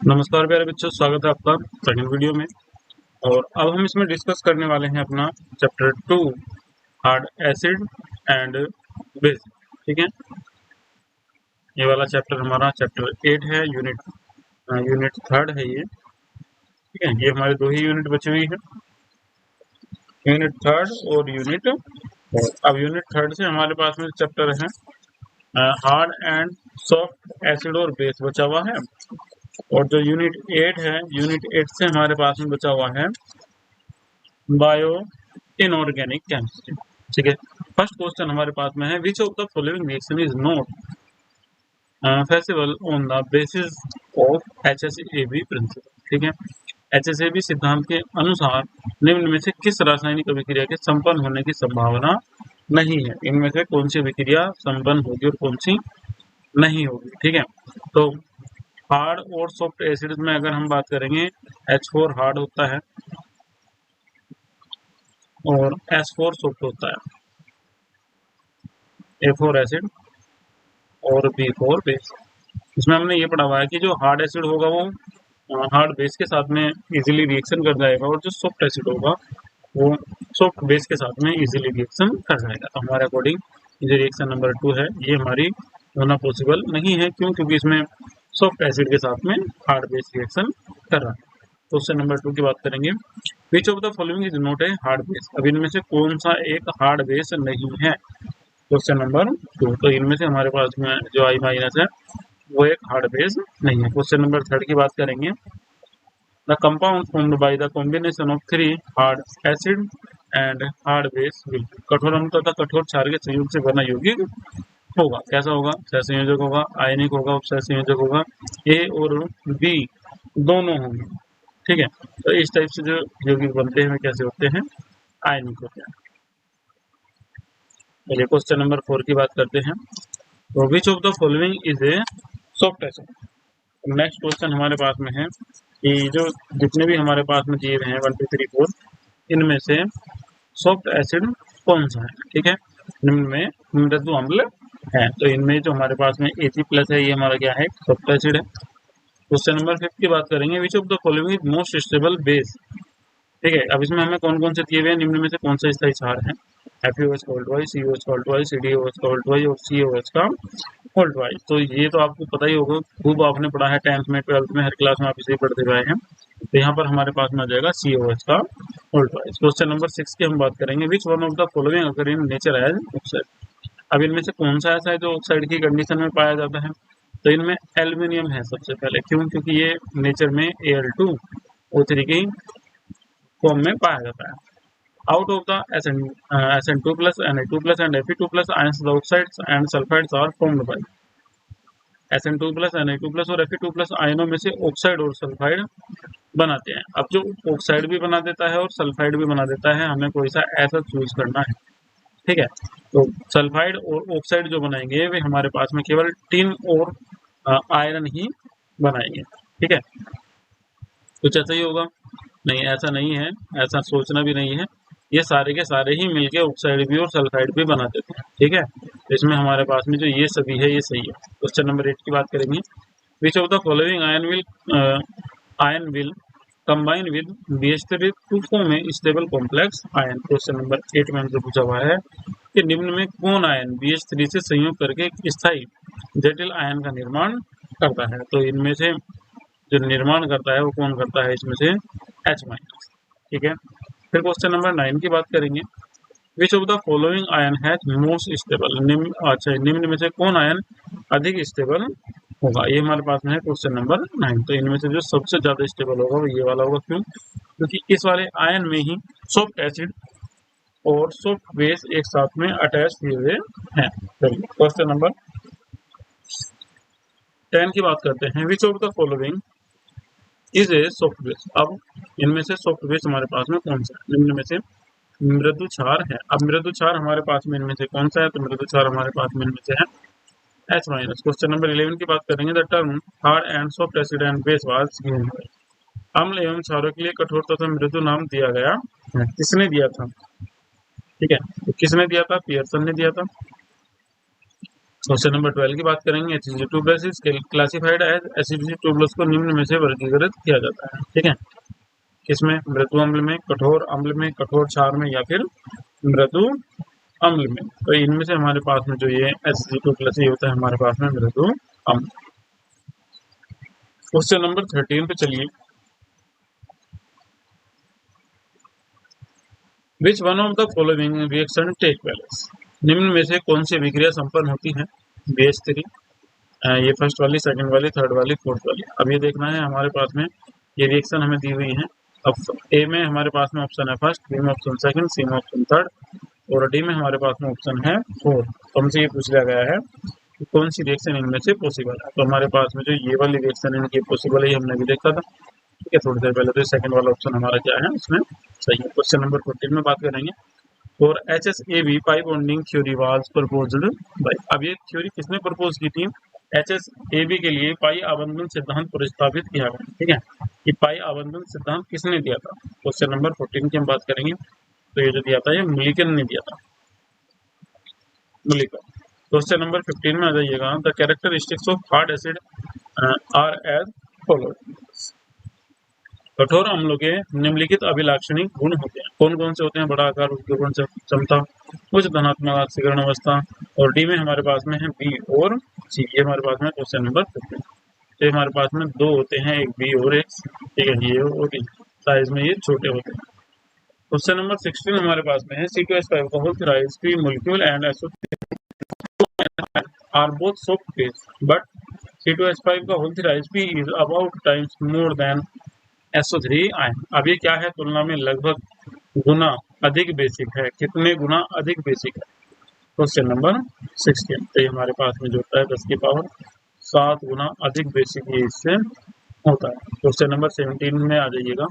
नमस्कार प्यारे बच्चों, स्वागत है आपका सेकंड वीडियो में। और अब हम इसमें डिस्कस करने वाले हैं अपना chapter 2 hard acid and base. ठीक है, ये वाला चैप्टर हमारा चैप्टर 8 है, यूनिट थर्ड है ये। ठीक है, ये हमारे दो ही यूनिट बची हुई है, यूनिट थर्ड और यूनिट फोर। अब यूनिट थर्ड से हमारे पास में चैप्टर है हार्ड एंड सॉफ्ट एसिड और बेस बचा हुआ है। और जो यूनिट 8 है, यूनिट 8 से हमारे पास में बचा हुआ है बायो इनऑर्गेनिक केमिस्ट्री। ठीक है, फर्स्ट क्वेश्चन हमारे पास में है, which of the following reaction is not feasible on the basis of HSAB principle. ठीक है, HSAB सिद्धांत के अनुसार निम्न में से किस रासायनिक अभिक्रिया के संपन्न होने की संभावना नहीं है। इनमें से कौन सी अभिक्रिया संपन्न होगी और कौन सी नहीं होगी। ठीक है, तो हार्ड और सॉफ्ट एसिड्स में अगर हम बात करेंगे, H4 हार्ड होता है और S4 सॉफ्ट होता है, A4 एसिड और B4 बेस। इसमें हमने ये पढ़ा हुआ है कि जो हार्ड एसिड होगा वो हार्ड बेस के साथ में इजीली रिएक्शन कर जाएगा, और जो सॉफ्ट एसिड होगा वो सॉफ्ट बेस के साथ में इजीली रिएक्शन कर जाएगा। तो हमारे अकॉर्डिंग जो रिएक्शन नंबर 2 है ये हमारी होना पॉसिबल नहीं है। क्यों? क्योंकि इसमें सॉफ्ट एसिड के साथ में हार्ड बेस रिएक्शन कर रहा है। क्वेश्चन नंबर 2 की बात करेंगे, which of the following is not a hard base. अब इनमें से कौन सा एक हार्ड बेस नहीं है। क्वेश्चन नंबर 2, तो इनमें से हमारे पास में जो I माइनस है वो एक हार्ड बेस नहीं है। क्वेश्चन नंबर 3 की बात करेंगे, the compound formed by the combination of 3 hard acid and hard base will. कठोर अम्ल तथा कठोर क्षार के संयोग से बना यौगिक होगा। कैसा होगा? सहसंयोजक होगा, आयनिक होगा, उपसहसंयोजक होगा, ए और बी दोनों होंगे। ठीक है, तो इस टाइप से जो यौगिक बनते हैं कैसे होते हैं? आयनिक होते हैं। चलिए क्वेश्चन नंबर 4 की बात करते हैं, तो which of the following is a soft acid. Next question हमारे पास में है कि जो जितने भी हमारे पास में दिए हैं 1 2 3 4, इनमें से सॉफ्ट एसिड कौन सा है। ठीक है, निम्न में मृदु अम्ल है, तो इनमें जो हमारे पास में Ac+ है ये हमारा क्या है? सॉफ्ट एसिड है। क्वेश्चन नंबर 5 की बात करेंगे, which of the following is most stable base. ठीक है, अब इसमें हमें कौन कौन से दिए हुए हैं, निम्न में से कौन सा स्थायी क्षार है? FeOH का उल्टवाइज, COH का उल्टवाइज, CdOH का उल्टवाइज और COH का उल्टवाइज। तो ये तो आपको पता ही होगा, खूब आपने पढ़ा है 10th में 12th में, हर क्लास में आप इसे पढ़ते हुए हैं। तो यहाँ पर हमारे पास में आ जाएगा COH का उल्टवाइज। क्वेश्चन नंबर 6 की हम बात करेंगे, विच वन ऑफ द फॉलोइंग अगर इन नेचर एज ऑक्साइड। अब इनमें से कौन सा ऐसा है जो ऑक्साइड की कंडीशन में पाया जाता है? तो इनमें एल्यूमिनियम है सबसे पहले। क्यों? क्योंकि ये नेचर में Al2O3 की फॉर्म में पाया जाता है। Out of the SN2+, Na2+ and Fe2+ ions, the oxides and sulfides are formed by। SN2+, Na2+ और Fe2+ आयनों में से ऑक्साइड और सल्फाइड बनाते हैं। अब जो ऑक्साइड भी बना देता है और सल्फाइड भी बना देता है, हमें कोई सा ऐसा चूज करना है। ठीक है, तो सल्फाइड और ऑक्साइड जो बनाएंगे वे हमारे पास में केवल टिन और आयरन ही बनाएंगे। ठीक है, कुछ ऐसा ही होगा? नहीं, ऐसा नहीं है, ऐसा सोचना भी नहीं है। ये सारे के सारे ही मिलके ऑक्साइड भी और सल्फाइड भी बना देते हैं। ठीक है, इसमें हमारे पास में जो ये सभी है ये सही है। क्वेश्चन नंबर 8 की बात करेंगे, which of the following ion will combine with BH3 to form a stable complex ion. Question number 8 में हमसे पूछा हुआ है कि निम्न में कौन आयन BH3 से संयोग करके एक स्थायी जटिल आयन का निर्माण करता है। तो इनमें से जो निर्माण करता है वो कौन करता है? इसमें से H-। ठीक है, फिर क्वेश्चन नंबर 9 की बात करेंगे, which of the following ion has most stable. निम्न में से कौन आयन अधिक स्टेबल होगा? ये हमारे पास में है क्वेश्चन नंबर 9। तो इनमें से जो सबसे ज्यादा स्टेबल होगा वो ये वाला होगा। क्यों? क्योंकि इस वाले आयन में ही सॉफ्ट एसिड और सॉफ्ट बेस एक साथ में अटैच किए हुए हैं। चलिए क्वेश्चन नंबर 10 की बात करते हैं, विच of the following is a soft base. अब इनमें से सॉफ्ट बेस हमारे पास में कौन सा है? निम्न में से मृदु क्षार है। अब मृदु क्षार हमारे पास में इनमें से कौन सा है? तो मृदु क्षार हमारे पास में इनमें से है H-। क्वेश्चन नंबर 11 की बात करेंगे, the term hard and soft acid and base was given. अम्ल एवं क्षारों के लिए कठोर तथा मृदु नाम दिया गया है। किसने दिया था? ठीक है, तो किसने दिया था? पियर्सन ने दिया था। क्वेश्चन नंबर 12 की बात करेंगे। Hg2+ is classified as Hg2+ को निम्न में से वर्गीकृत किया जाता है। ठीक है, किसमें? मृदु अम्ल में, कठोर अम्ल में, कठोर क्षार में या फिर मृदु अम्ल में। तो इनमें से हमारे पास में जो ये Hg2+ ये होता है हमारे पास में मृदु अम्ल। क्वेश्चन नंबर 13 पे चलिए। Which one of the following reaction take place? निम्न में से कौन सी अभिक्रिया संपन्न होती है? BH3, ये फर्स्ट वाली, सेकंड वाली, थर्ड वाली, फोर्थ वाली। अब ये देखना है हमारे पास में ये रिएक्शन हमें दी हुई है। अब ए में हमारे पास में ऑप्शन है फर्स्ट, बी में ऑप्शन सेकंड, सी में ऑप्शन थर्ड और डी में हमारे पास में ऑप्शन है फोर्थ। तो हमसे ये पूछ लिया गया है कि कौन सी रिएक्शन इनमें से पॉसिबल है। तो हमारे पास में जो ये वाली रिएक्शन इनकी पॉसिबल है, ये हमने भी देखा था। ठीक है, थोड़ी देर पहले। तो सेकंड वाला ऑप्शन हमारा क्या है, इसमें सही है। क्वेश्चन नंबर 14 में बात करेंगे। और HSAB pi bonding theory was proposed by. अब ये थ्योरी किसने प्रपोज की थी? HSAB के लिए पाई आबंधन सिद्धांत प्रस्तावित किया गया। ठीक है, ये पाई आबंधन सिद्धांत किसने दिया था? क्वेश्चन नंबर 14 की हम बात करेंगे। तो ये जो दिया था ये मिलिकन ने दिया था, मिलिकन। क्वेश्चन नंबर 15 में आ जाइएगा। The characteristics of hard acid are as following. कठोर अम्लों के निम्नलिखित अभिलाक्षणिक गुण होते हैं। कौन कौन से होते हैं? बड़ा आकार, उपयोगन क्षमता, उच्च धनात्मक ऑक्सीकरण अवस्था। और डी में हमारे पास में है बी और सी। ये हमारे पास में क्वेश्चन नंबर 15। तो हमारे पास में दो होते हैं, एक बी और एक सी। ठीक है, ये और डी साइज में ये छोटे होते हैं। क्वेश्चन नंबर 16 हमारे पास में है। C2H5 का होल sp molecule and SO3 are both soft phase, but C2H5 का होल sp is about times more than SO3 ion. अब ये क्या है? तुलना में लगभग गुना अधिक बेसिक है। कितने गुना अधिक बेसिक है? Question number 16। तो ये हमारे पास में जो होता है 10 की पावर 7 गुना अधिक बेसिक ये इससे होता है। क्वेश्चन नंबर 17 में आ जाइएगा।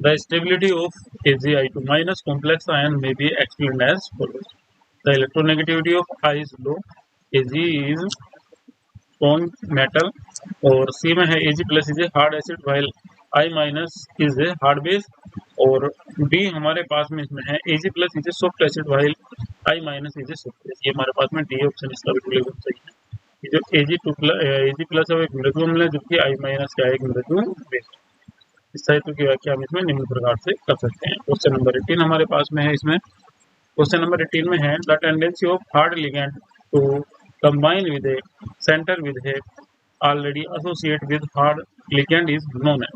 The stability of Ag2- complex ion may be explained as follows. The electronegativity of I is low, Ag is strong metal और C में है Ag+ is a hard acid while I- is a hard base और D हमारे पास में इसमें है Ag+ is a soft acid while I- is a soft base। ये हमारे पास में D ऑप्शन इसका बिल्कुल एकदम सही है। ये जो Ag+ है वो एक मृदु अम्ल है, जबकि I- क्या है? एक मृदु बेस। इस साहित्य की व्याख्या हम इसमें निम्न प्रकार से कर सकते हैं। क्वेश्चन नंबर 18 हमारे पास में है। इसमें क्वेश्चन नंबर 18 में है the tendency of hard ligand to combine with a center with a already associate with hard ligand is known है।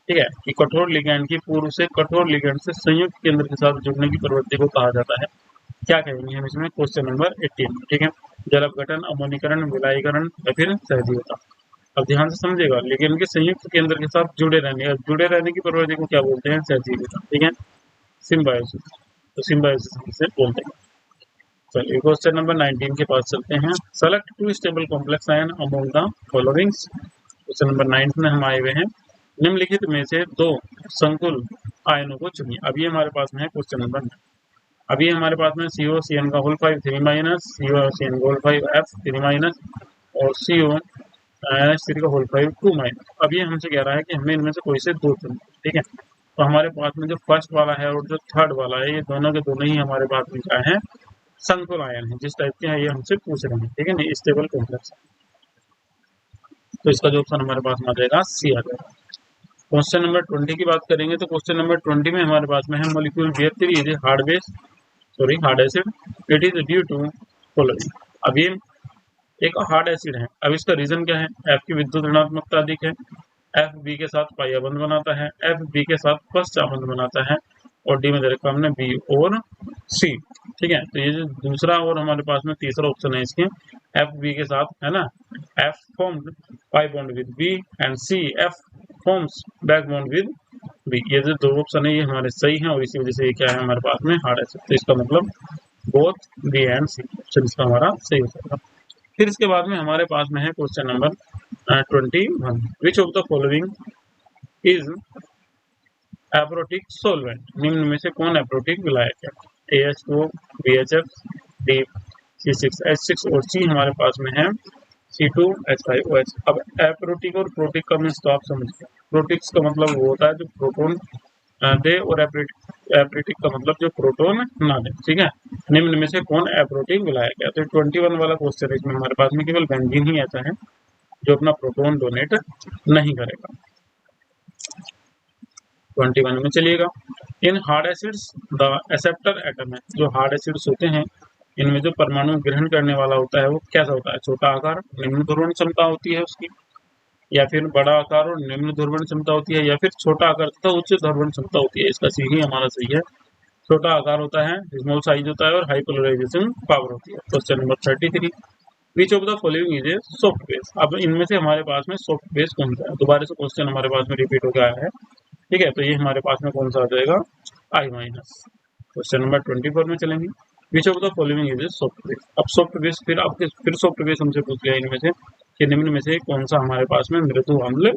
ठीक है, कि कठोर लिगेंड की पूर्व से कठोर लिगेंड से संयुक्त केंद्र के साथ जुड़ने की प्रवृत्ति को कहा जाता है। क्या कहेंगे हम इसमें? Question number 18। ठीक है, जल अपघटन, अमोनीकरण, विलायीकरण या फिर सहजीवता। अब ध्यान से समझेगा, लेकिन उनके संयुक्त केंद्र के साथ जुड़े रहने की प्रवृत्ति को क्या बोलते हैं? सहजीविता। ठीक है, सिम्बायोसिस। तो सिम्बायोसिस से बोलते हैं। चलिए क्वेश्चन नंबर 19 के पास चलते हैं। Select 2 stable complex ion among the followings. Question number 9 में हम आए हुए हैं। निम्नलिखित में से 2 संकुल आयनों को चुनिए। अब ये हमारे पास में है क्वेश्चन नंबर 9। अभी हमारे पास में COCN का होल 5 3- COCN होल 5 F 3- और NH3 का होल 5 2-। अब ये हमसे कह रहा है कि हमें इनमें से कोई से 2 चुनना। ठीक है, तो हमारे पास में जो फर्स्ट वाला है और जो थर्ड वाला है, ये दोनों के दोनों ही हमारे पास में क्या है? संकुल आयन है। जिस टाइप के हैं ये हमसे पूछ रहे हैं। ठीक है, नहीं स्टेबल कॉम्प्लेक्स। तो इसका जो ऑप्शन हमारे पास में आ जाएगा सी आ जाएगा। क्वेश्चन नंबर 20 की बात करेंगे। तो क्वेश्चन नंबर 20 में हमारे पास में है molecule BF3 is hard acid, it is due to following. अब ये एक हार्ड एसिड है। अब इसका रीजन क्या है? F की विद्युत ऋणात्मकता अधिक है, F B के साथ पाई अबंध बनाता है, F B के साथ फर्स्ट अबंध बनाता है और डी में दे रखा हमने B और C। ठीक है, तो ये जो दूसरा और हमारे पास में तीसरा ऑप्शन है इसके F B के साथ, है ना, F formed pi bond with B and C F forms back bond with B। ये जो 2 ऑप्शन है ये हमारे सही हैं और इसी वजह से ये क्या है हमारे पास में हार्ड एसिड। तो इसका मतलब both B and C option इसका हमारा सही हो जाएगा। फिर इसके बाद में हमारे पास में है question number 21। Which of the following is aprotic solvent. निम्न में से कौन एप्रोटिक विलायक है? AH2O, BHF, D C6H6 और C हमारे पास में है C2H5OH। अब एप्रोटिक और प्रोटिक का मीन्स तो आप समझते हैं। प्रोटिक्स का मतलब वो होता है जो प्रोटॉन दे और एप्रोटिक का मतलब जो प्रोटोन ना दे, ठीक है। निम्न में से कौन एप्रोटिक बुलाया गया? तो 21 वाला क्वेश्चन इसमें हमारे पास में केवल बेंजीन ही ऐसा है जो अपना प्रोटोन डोनेट नहीं करेगा। 21 में चलिएगा, in hard acids the acceptor atom है, जो हार्ड एसिड्स होते हैं इनमें जो परमाणु ग्रहण करने वाला होता है वो कैसा होता है? छोटा आकार, निम्न ध्रुवण क्षमता होती है उसकी, या फिर बड़ा आकार और निम्न ध्रुवण क्षमता होती है, या फिर छोटा आकार तथा उच्च ध्रुवण क्षमता होती है। इसका सी ही हमारा सही है। छोटा आकार होता है, स्मॉल साइज होता है और हाई पोलराइजेशन पावर होती है। Question number 33, which of the following is a soft base? अब इनमें से हमारे पास में सॉफ्ट बेस कौन सा है? दोबारा से क्वेश्चन हमारे पास में रिपीट हो गया है, ठीक है। तो ये हमारे पास में कौन सा आ जाएगा? I minus. क्वेश्चन नंबर 24 में चलेंगे, which of the following is a soft base? अब सॉफ्ट बेस फिर सॉफ्ट बेस हमसे पूछ लिया इनमें से कि निम्न में से कौन सा हमारे पास में मृदु अम्ल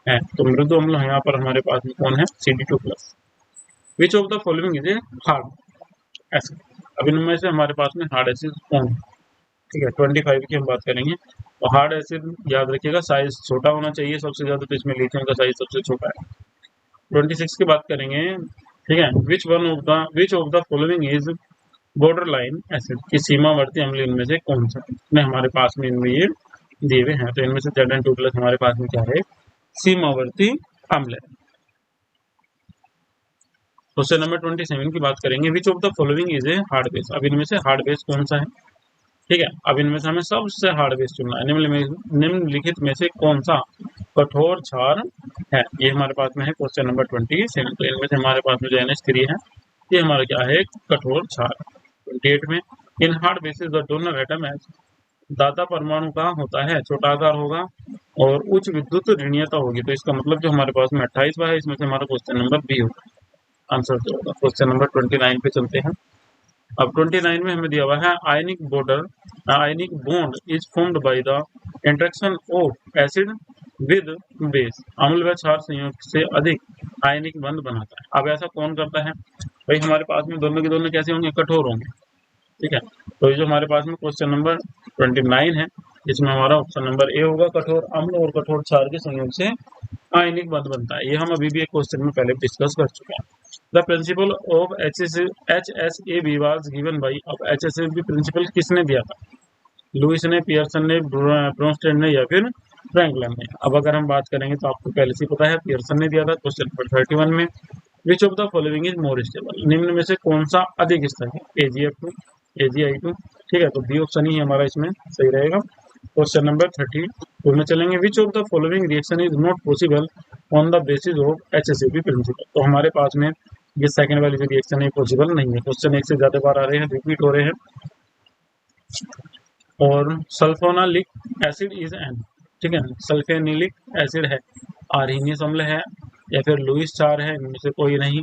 है? तो मृदु अम्ल यहाँ पर हमारे पास में कौन है? CD2+। Which of the following is a hard acid? अब इनमें से हमारे पास में हार्ड एसिड कौन है? ठीक है, 25 की हम बात करेंगे। तो हार्ड एसिड याद रखिएगा साइज छोटा होना चाहिए सबसे ज्यादा, तो इसमें लिथियम का साइज सबसे छोटा है। 26 की बात करेंगे, ठीक है, which of the following is border line acid? की सीमावर्ती अम्ल इनमें से कौन सा है? हमारे पास में इनमें ये दिए हुए हैं, तो इनमें से Zn2+ हमारे पास में क्या है? सीमावर्ती अम्ल है। क्वेश्चन नंबर 27 की बात करेंगे, which of the following is a hard base? अब इनमें से हार्ड बेस कौन सा है? ठीक है, अब इनमें से हमें सबसे हार्ड बेस चुनना है। निम्नलिखित में से कौन सा कठोर क्षार है? ये हमारे पास में है क्वेश्चन नंबर 27। तो इनमें से हमारे पास में जो NH3 है ये हमारा क्या है? कठोर क्षार। 28 में, in hard basis the donor atom है, दाता परमाणु का होता है छोटा आकार होगा और उच्च विद्युत ऋणीयता होगी। तो इसका मतलब जो हमारे पास में 28 है इसमें से हमारा क्वेश्चन नंबर बी होगा, आंसर जो होगा। क्वेश्चन नंबर 29 पे चलते हैं। अब 29 में हमें दिया हुआ है ionic bond is formed by the interaction of acid with base. अम्ल व क्षार संयुक्त से अधिक आयनिक बंध बनाता है। अब ऐसा कौन करता है भाई? हमारे पास में दोनों के दोनों कैसे होंगे? कठोर होंगे, ठीक है। तो ये जो हमारे पास में क्वेश्चन नंबर 29 है इसमें हमारा ऑप्शन नंबर ए होगा, कठोर अम्ल और कठोर क्षार के संयोग से आयनिक बंध बनता है। ये हम अभी भी एक क्वेश्चन में पहले डिस्कस कर चुके हैं। The principle of HSAB was given by. अब HSAB प्रिंसिपल किसने दिया था? लुईस ने, पियर्सन ने, ब्रोनस्टेड ने या फिर फ्रैंकलिन ने? अब अगर हम बात करेंगे तो आपको पहले से पता है पियर्सन ने दिया था। क्वेश्चन नंबर 31 में, विच of the following is more stable? निम्न में से कौन सा अधिक स्थिर है? AgF2, AgI2, ठीक है। तो बी ऑप्शन ही हमारा इसमें सही रहेगा। क्वेश्चन नंबर 32 में चलेंगे, which of the following reaction is not possible on the basis of HSAB principle? तो हमारे पास में ये सेकंड वाली जो रिएक्शन है पॉसिबल नहीं है। क्वेश्चन एक से ज्यादा बार आ रहे हैं, रिपीट हो रहे हैं। और सल्फोनिक एसिड इज एन, ठीक है, सल्फेनिलिक एसिड है, आर्हीनियस अम्ल है या फिर लुईस क्षार है? इनमें से कोई नहीं,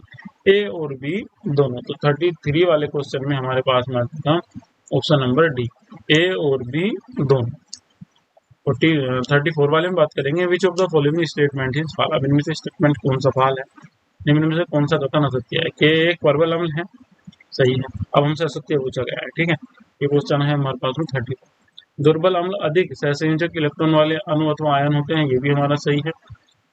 ए और बी दोनों। तो 33 वाले क्वेश्चन में हमारे पास में आता ऑप्शन नंबर डी, ए और बी दोनों। 34 वाले में बात करेंगे, which of the following statement is fall? अब इनमें से स्टेटमेंट कौन सा फॉल है? निम्न में से कौन सा कथन असत्य है? कि एक परबल अम्ल है, सही है। अब हमसे असत्य पूछा गया है, ठीक है। ये क्वेश्चन है हमारे पास में 30। दुर्बल अम्ल अधिक सहसंयोजक इलेक्ट्रॉन वाले अणु अथवा आयन होते हैं, ये भी हमारा सही है।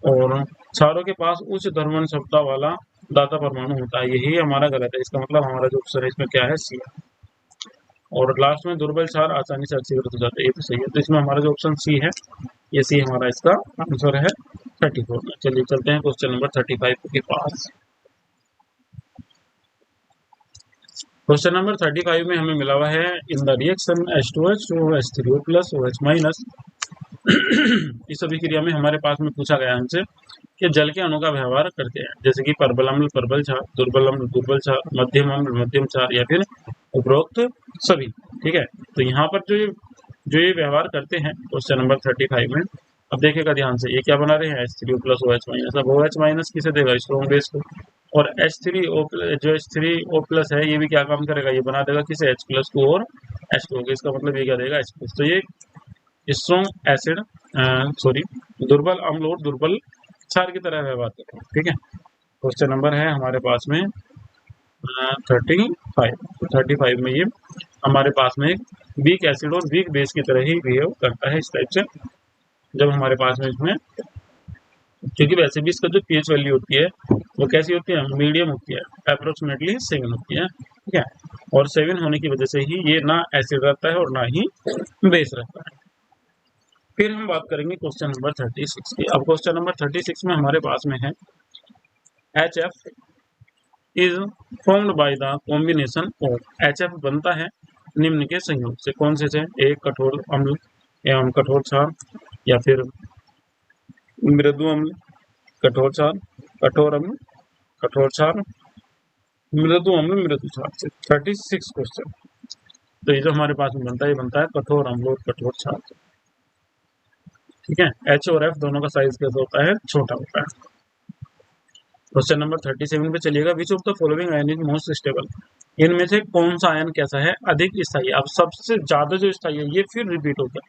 और क्षारों के पास उच्च ध्रुवण क्षमता वाला दाता परमाणु होता है, यही हमारा गलत है। इसका मतलब हमारा जो ऑप्शन है इसमें क्या है? सी। और लास्ट में दुर्बल क्षार आसानी से ऑक्सीकृत हो जाते हैं, ये तो सही है। तो इसमें हमारा जो ऑप्शन सी है ये सी हमारा इसका आंसर है 34 में। चलिए चलते हैं क्वेश्चन नंबर 35 के पास। क्वेश्चन नंबर 35 में हमें मिला हुआ है, in the reaction H2H to H3O+ OH-। इस अभिक्रिया में हमारे पास में पूछा गया हमसे कि जल के अणु का व्यवहार करते हैं, जैसे कि परबल अम्ल परबल क्षार, दुर्बल अम्ल दुर्बल क्षार, मध्यम अम्ल मध्यम क्षार या फिर उपरोक्त सभी, ठीक है। तो यहाँ पर जो ये व्यवहार करते हैं क्वेश्चन नंबर 35 में, अब देखिएगा ध्यान से, ये क्या बना रहे हैं? H3O+ OH-। अब OH- किसे देगा? स्ट्रॉन्ग बेस को। और H3O जो H3O+ है ये भी क्या काम करेगा? ये बना देगा किसे? H+ को और H2 को। इसका मतलब ये क्या देगा? H+। तो ये स्ट्रॉन्ग एसिड दुर्बल अम्ल और दुर्बल क्षार की तरह व्यवहार करते हैं, ठीक है। क्वेश्चन नंबर है हमारे पास में 35। तो 35 में ये हमारे पास में वीक एसिड और वीक बेस की तरह ही बिहेव करता है इस टाइप से। जब हमारे पास में इसमें क्योंकि वैसे भी इसका जो पीएच वैल्यू होती है वो कैसी होती है, मीडियम होती है, अप्रोक्सीमेटली 7 होती है, ठीक है। और 7 होने की वजह से ही ये ना एसिड रहता है और ना ही बेस रहता है। फिर हम बात करेंगे क्वेश्चन नंबर 36 की। अब क्वेश्चन नंबर 36 में हमारे पास में है HF is formed by the combination of, HF बनता है निम्न के संयोग से, कौन से एक कठोर अम्ल एवं कठोर क्षार, या फिर मृदु अम्ल, कठोर क्षार, कठोर अम्ल, कठोर क्षार, मृदु अम्ल, मृदु क्षार से। 36 क्वेश्चन। तो ये जो हमारे पास में बनता है, ये बनता है कठोर अम्ल और कठोर क्षार से, ठीक है। H और F दोनों का साइज कैसा होता है, छोटा होता है। क्वेश्चन नंबर 37 पे चलिएगा। विच of the following ion is most stable, इनमें से कौन सा आयन कैसा है, अधिक स्थायी। अब सबसे ज्यादा जो स्थायी है ये फिर रिपीट हो गया,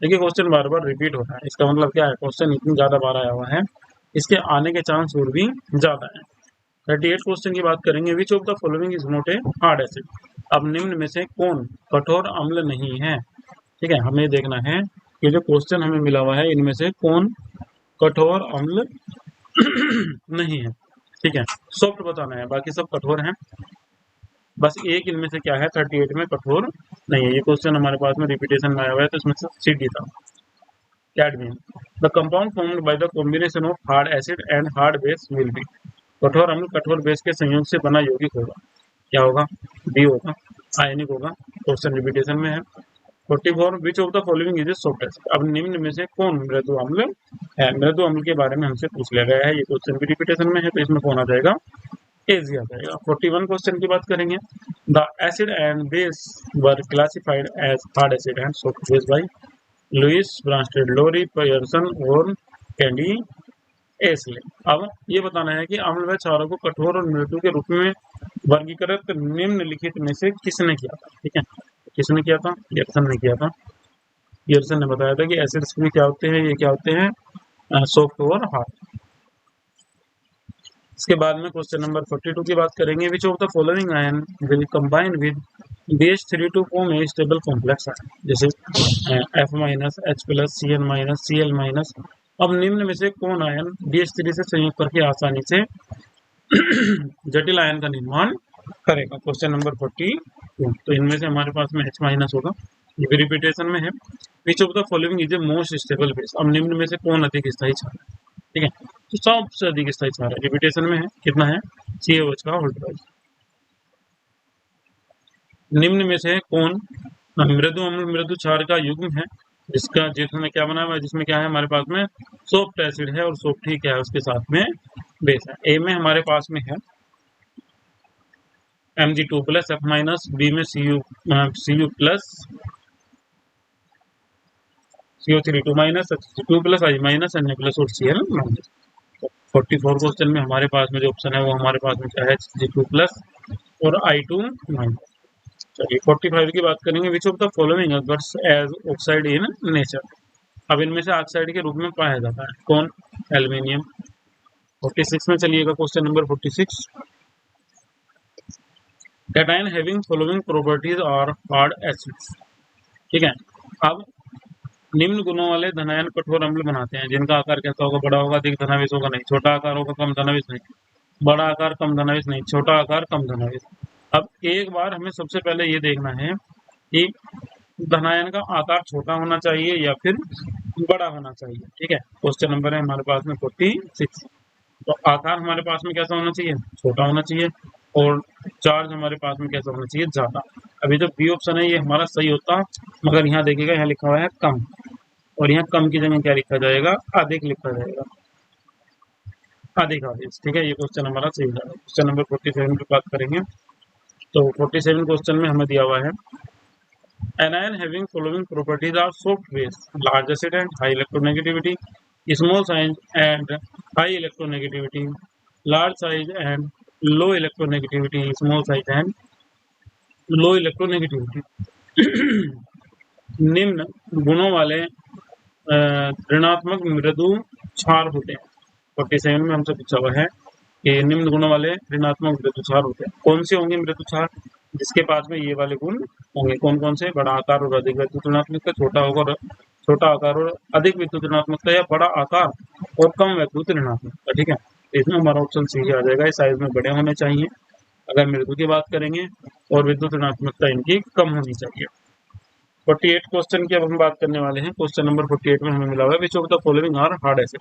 देखिए क्वेश्चन बार बार रिपीट हो रहा है, इसका मतलब क्या है, क्वेश्चन इतनी ज्यादा बार आया हुआ है, इसके आने के चांस और भी ज्यादा है। 38 क्वेश्चन की बात करेंगे। Which of the following is not a hard acid, अब निम्न में से कौन कठोर अम्ल नहीं है, ठीक है। हमें देखना है कि जो क्वेश्चन हमें मिला हुआ है इनमें से कौन कठोर अम्ल नहीं है, ठीक है। सॉफ्ट बताना है, बाकी सब कठोर हैं, बस एक इनमें से क्या है 38 में कठोर नहीं है। ये क्वेश्चन हमारे पास में रिपीटेशन में आया हुआ है, तो इसमें से CD था, cadmium. The compound formed by the combination of hard acid and hard base will be, कठोर अम्ल कठोर बेस के संयोग से बना यौगिक होगा, क्या होगा, B होगा, आयनिक होगा। क्वेश्चन रिपीटेशन में है। 44 विच of the following is a soft acid, अब निम्न में से कौन मृदु अम्ल है, मृदु अम्ल के बारे में हमसे पूछ लिया गया है, ये क्वेश्चन भी रिपीटेशन में है, तो इसमें कौन आ जाएगा, एजी आ जाएगा। 41 क्वेश्चन की बात करेंगे। The acid and base were classified as hard acid and soft base by Lewis Bronsted, Lowry Pearson और कैंडी एस्ले। अब ये बताना है कि अम्ल व क्षारों को कठोर और मृदु के रूप में वर्गीकृत निम्नलिखित में से किसने किया था, ठीक है। किसने किया था, पियर्सन ने किया था। पियर्सन ने बताया था कि एसिड्स भी क्या होते हैं, ये क्या होते हैं, सॉफ्ट और हार्ड। इसके बाद में क्वेश्चन नंबर 42 की बात करेंगे। Which of the following ion will combine with BH3 to form a stable complex ion, जैसे F-, H+, Cn-, Cl-। अब निम्न में से कौन आयन BH3 से संयोग करके आसानी से जटिल आयन का निर्माण करेगा। क्वेश्चन नंबर 42, तो इनमें से हमारे पास में H- होगा, ये भी रिपीटेशन में है। Which of the following is a most stable base, अब निम्न में से कौन अधिक स्थायी क्षार है, ठीक है। तो सबसे अधिक स्थायी क्षार है, रिपीटेशन में है, कितना है, CaOH का होल ट्वाइस। निम्न में से कौन मृदु अम्ल मृदु क्षार का युग्म है, जिसका जिसमें क्या बना हुआ है, जिसमें क्या है हमारे पास में सॉफ्ट एसिड है और सॉफ्ट ही क्या है उसके साथ में बेस है। ए में हमारे पास में है Mg2+, F-, बी में Cu+, CO3 2-, H2+, I-, Na+ और Cl-। 44 क्वेश्चन में हमारे पास में जो ऑप्शन है वो हमारे पास में क्या है, Hg2+ और I2-। चलिए 45 की बात करेंगे। Which of the following occurs as oxide in nature, अब इनमें से ऑक्साइड के रूप में पाया जाता है, कौन, एल्यूमिनियम। 46 में चलिएगा, question number 46। Cation having following properties are hard acids, ठीक है। अब निम्न गुणों वाले धनायन कठोर अम्ल बनाते हैं, जिनका आकार कैसा होगा, बड़ा होगा, अधिक धनावेश होगा नहीं, छोटा आकार होगा, कम धनावेश नहीं, बड़ा आकार कम धनावेश नहीं, छोटा आकार कम धनावेश। अब एक बार हमें सबसे पहले ये देखना है कि धनायन का आकार छोटा होना चाहिए या फिर बड़ा होना चाहिए, ठीक है। क्वेश्चन नंबर है हमारे पास में 46, तो आकार हमारे पास में कैसा होना चाहिए, छोटा होना चाहिए, और चार्ज हमारे पास में कैसा होना चाहिए, ज्यादा। अभी जो बी ऑप्शन है ये हमारा सही होता, मगर यहाँ देखिएगा, यहाँ लिखा हुआ है कम, और यहाँ कम की जगह क्या लिखा जाएगा, अधिक लिखा जाएगा, अधिक आवेश, ठीक है। ये क्वेश्चन हमारा सही है। क्वेश्चन नंबर 47 की बात करेंगे, तो 47 क्वेश्चन में हमें दिया हुआ है anion having following properties are soft base, large acid and high electronegativity, small size and high electronegativity, large size and low electronegativity, small size and low electronegativity। निम्न गुणों वाले ऋणात्मक मृदु क्षार होते हैं। 47 में हमसे पूछा हुआ है कि निम्न गुणों वाले ऋणात्मक मृदु क्षार होते हैं, कौन से होंगे मृदु क्षार, जिसके पास में ये वाले गुण होंगे, कौन कौन से, बड़ा आकार और अधिक वैद्युत ऋणात्मक, छोटा होगा और छोटा आकार और अधिक विद्युत ऋणात्मकता, या बड़ा आकार और कम विद्युत ऋणात्मकता। ठीक है, तो इसमें हमारा ऑप्शन सी आ जाएगा, इस साइज में बड़े होने चाहिए अगर मृदु की बात करेंगे, और विद्युत ऋणात्मकता इनकी कम होनी चाहिए। 48 क्वेश्चन की अब हम बात करने वाले हैं। क्वेश्चन नंबर 48 में हमें मिला हुआ है which of the following are hard acid.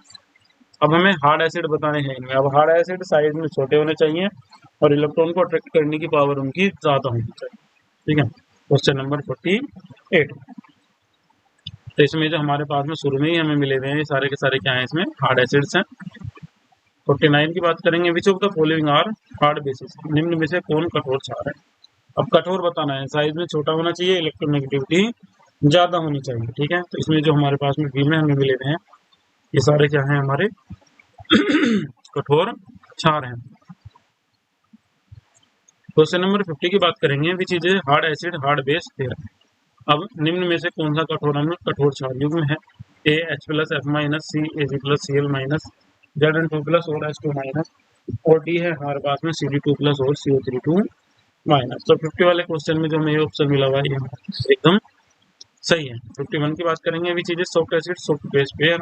अब हमें हार्ड एसिड बताने हैं इनमें। अब हार्ड एसिड साइज में छोटे होने चाहिए और इलेक्ट्रॉन को अट्रैक्ट करने की पावर उनकी ज्यादा होनी चाहिए। ठीक है, क्वेश्चन नंबर 48। तो इसमें जो हमारे पास में शुरू में ही हमें मिले हुए हैं, ये सारे के सारे क्या है, इसमें हार्ड एसिड्स हैं। 49 की बात करेंगे, which of the following are hard bases. निम्न में से कौन कठोर क्षार है। अब कठोर बताना है, साइज में छोटा होना चाहिए, इलेक्ट्रोनेगेटिविटी ज्यादा होनी चाहिए। ठीक है, तो इसमें जो हमारे पास में बी में हमें मिले हुए हैं, ये सारे क्या है, हमारे कठोर क्षार हैं। क्वेश्चन नंबर 50 की बात करेंगे, which is hard acid hard Bayes theorem. अब निम्न में से कौन सा कठोर अम्ल कठोर क्षार युग्म है। A H plus F minus, C A G plus C L minus, Z N two plus और एच टू माइनस, और डी है हमारे पास में सी डी टू प्लस और C O three two minus. तो 50 वाले क्वेश्चन में जो हमें ऑप्शन मिला हुआ है ये एकदम सही है। 51 की बात करेंगे, which is soft acid soft base pair.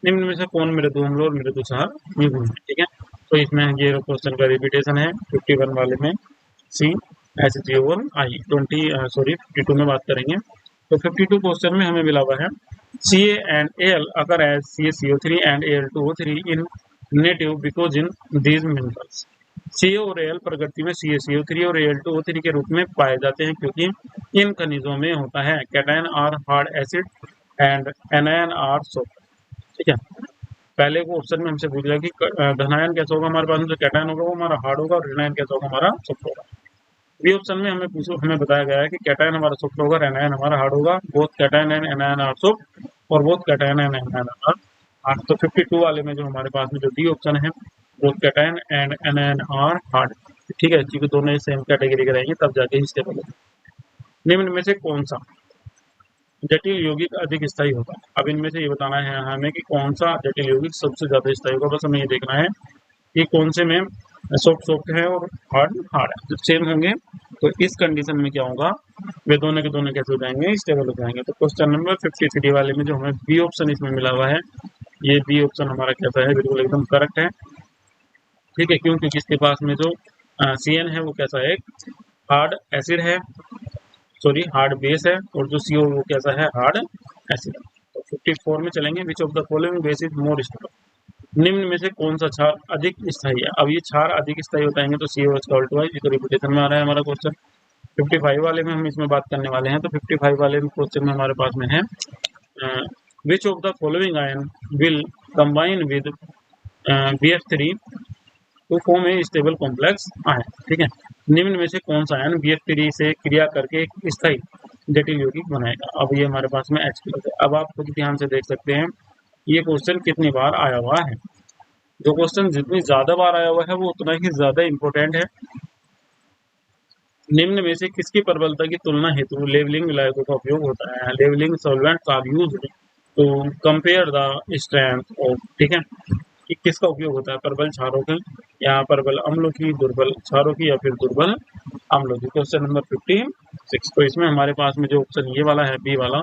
निम्न में से कौन मृदु अम्ल और मृदु क्षार युग्म है। ठीक है, तो इसमें ये क्वेश्चन का रिपीटेशन है 51 वाले में, सी एच जी और आई। 52 में बात करेंगे, तो 52 क्वेश्चन में हमें मिला हुआ है सी एंड एल अगर as CaCO3 and Al2O3 in native because in these minerals. C और एल प्रकृति में CaCO3 और Al2O3 के रूप में पाए जाते हैं क्योंकि इन खनिजों में होता है cation are hard acid and anion are soft. ठीक है, पहले को ऑप्शन में हमसे पूछ लिया कि धनायन कैसा होगा हमारे पास में, जो कैटायन होगा वो हमारा हार्ड होगा और ऋणायन कैसा होगा हमारा सॉफ्ट होगा। बी ऑप्शन में हमें बताया गया है कि कैटायन हमारा सॉफ्ट होगा, एनायन हमारा हार्ड होगा। Both cation and anion are soft और both cation and anion are hard. तो 52 वाले में जो हमारे पास में जो डी ऑप्शन है, both cation and anion are hard. ठीक है, क्योंकि दोनों सेम कैटेगरी के रहेंगे तब जाके स्टेबल होगा। निम्न में से कौन सा जटिल यौगिक अधिक स्थायी होगा। अब इनमें से ये बताना है हमें कि कौन सा जटिल यौगिक सबसे ज्यादा स्थायी होगा। बस हमें ये देखना है कि कौन से में सॉफ्ट सॉफ्ट है और हार्ड हार्ड है। जब सेम होंगे तो इस कंडीशन में क्या होगा, वे दोनों के दोनों कैसे हो जाएंगे, स्टेबल हो जाएंगे। तो क्वेश्चन नंबर 53 वाले में जो हमें बी ऑप्शन इसमें मिला हुआ है, ये बी ऑप्शन हमारा कैसा है, बिल्कुल एकदम करेक्ट है। ठीक है, क्यों, क्योंकि इसके पास में जो CN है वो कैसा है, हार्ड एसिड है, सॉरी हार्ड बेस है, और जो CO वो कैसा है, हार्ड एसिड है। तो 54 में चलेंगे, which of the following base is more stable. निम्न में से कौन सा क्षार अधिक स्थायी है। अब ये क्षार अधिक स्थायी हो जाएंगे तो COH का उल्टा है, ये तो रिपीटेशन में आ रहा है हमारा क्वेश्चन। 55 वाले में हम इसमें बात करने वाले हैं। तो 55 वाले क्वेश्चन में हमारे पास में है which of the following ion will combine with BF3 to form a stable complex ion. ठीक है, निम्न में से कौन सा आयन BF3 से क्रिया करके एक स्थायी जटिल यौगिक बनाएगा। अब ये हमारे पास में H+ है। अब आप खुद ध्यान से देख सकते हैं ये क्वेश्चन कितनी बार आया हुआ है। जो क्वेश्चन जितनी ज्यादा बार आया हुआ है वो उतना ही ज्यादा इंपॉर्टेंट है। निम्न में से किसकी प्रबलता की तुलना हेतु लेवलिंग विलायकों का उपयोग होता है। Levelling solvents are used to compare the strength of. ठीक है, कि किसका उपयोग होता है, प्रबल क्षारों की या प्रबल अम्लों की, दुर्बल क्षारों की या फिर दुर्बल अम्लों की। Question number 56। तो इसमें हमारे पास में जो ऑप्शन ये वाला है, बी वाला,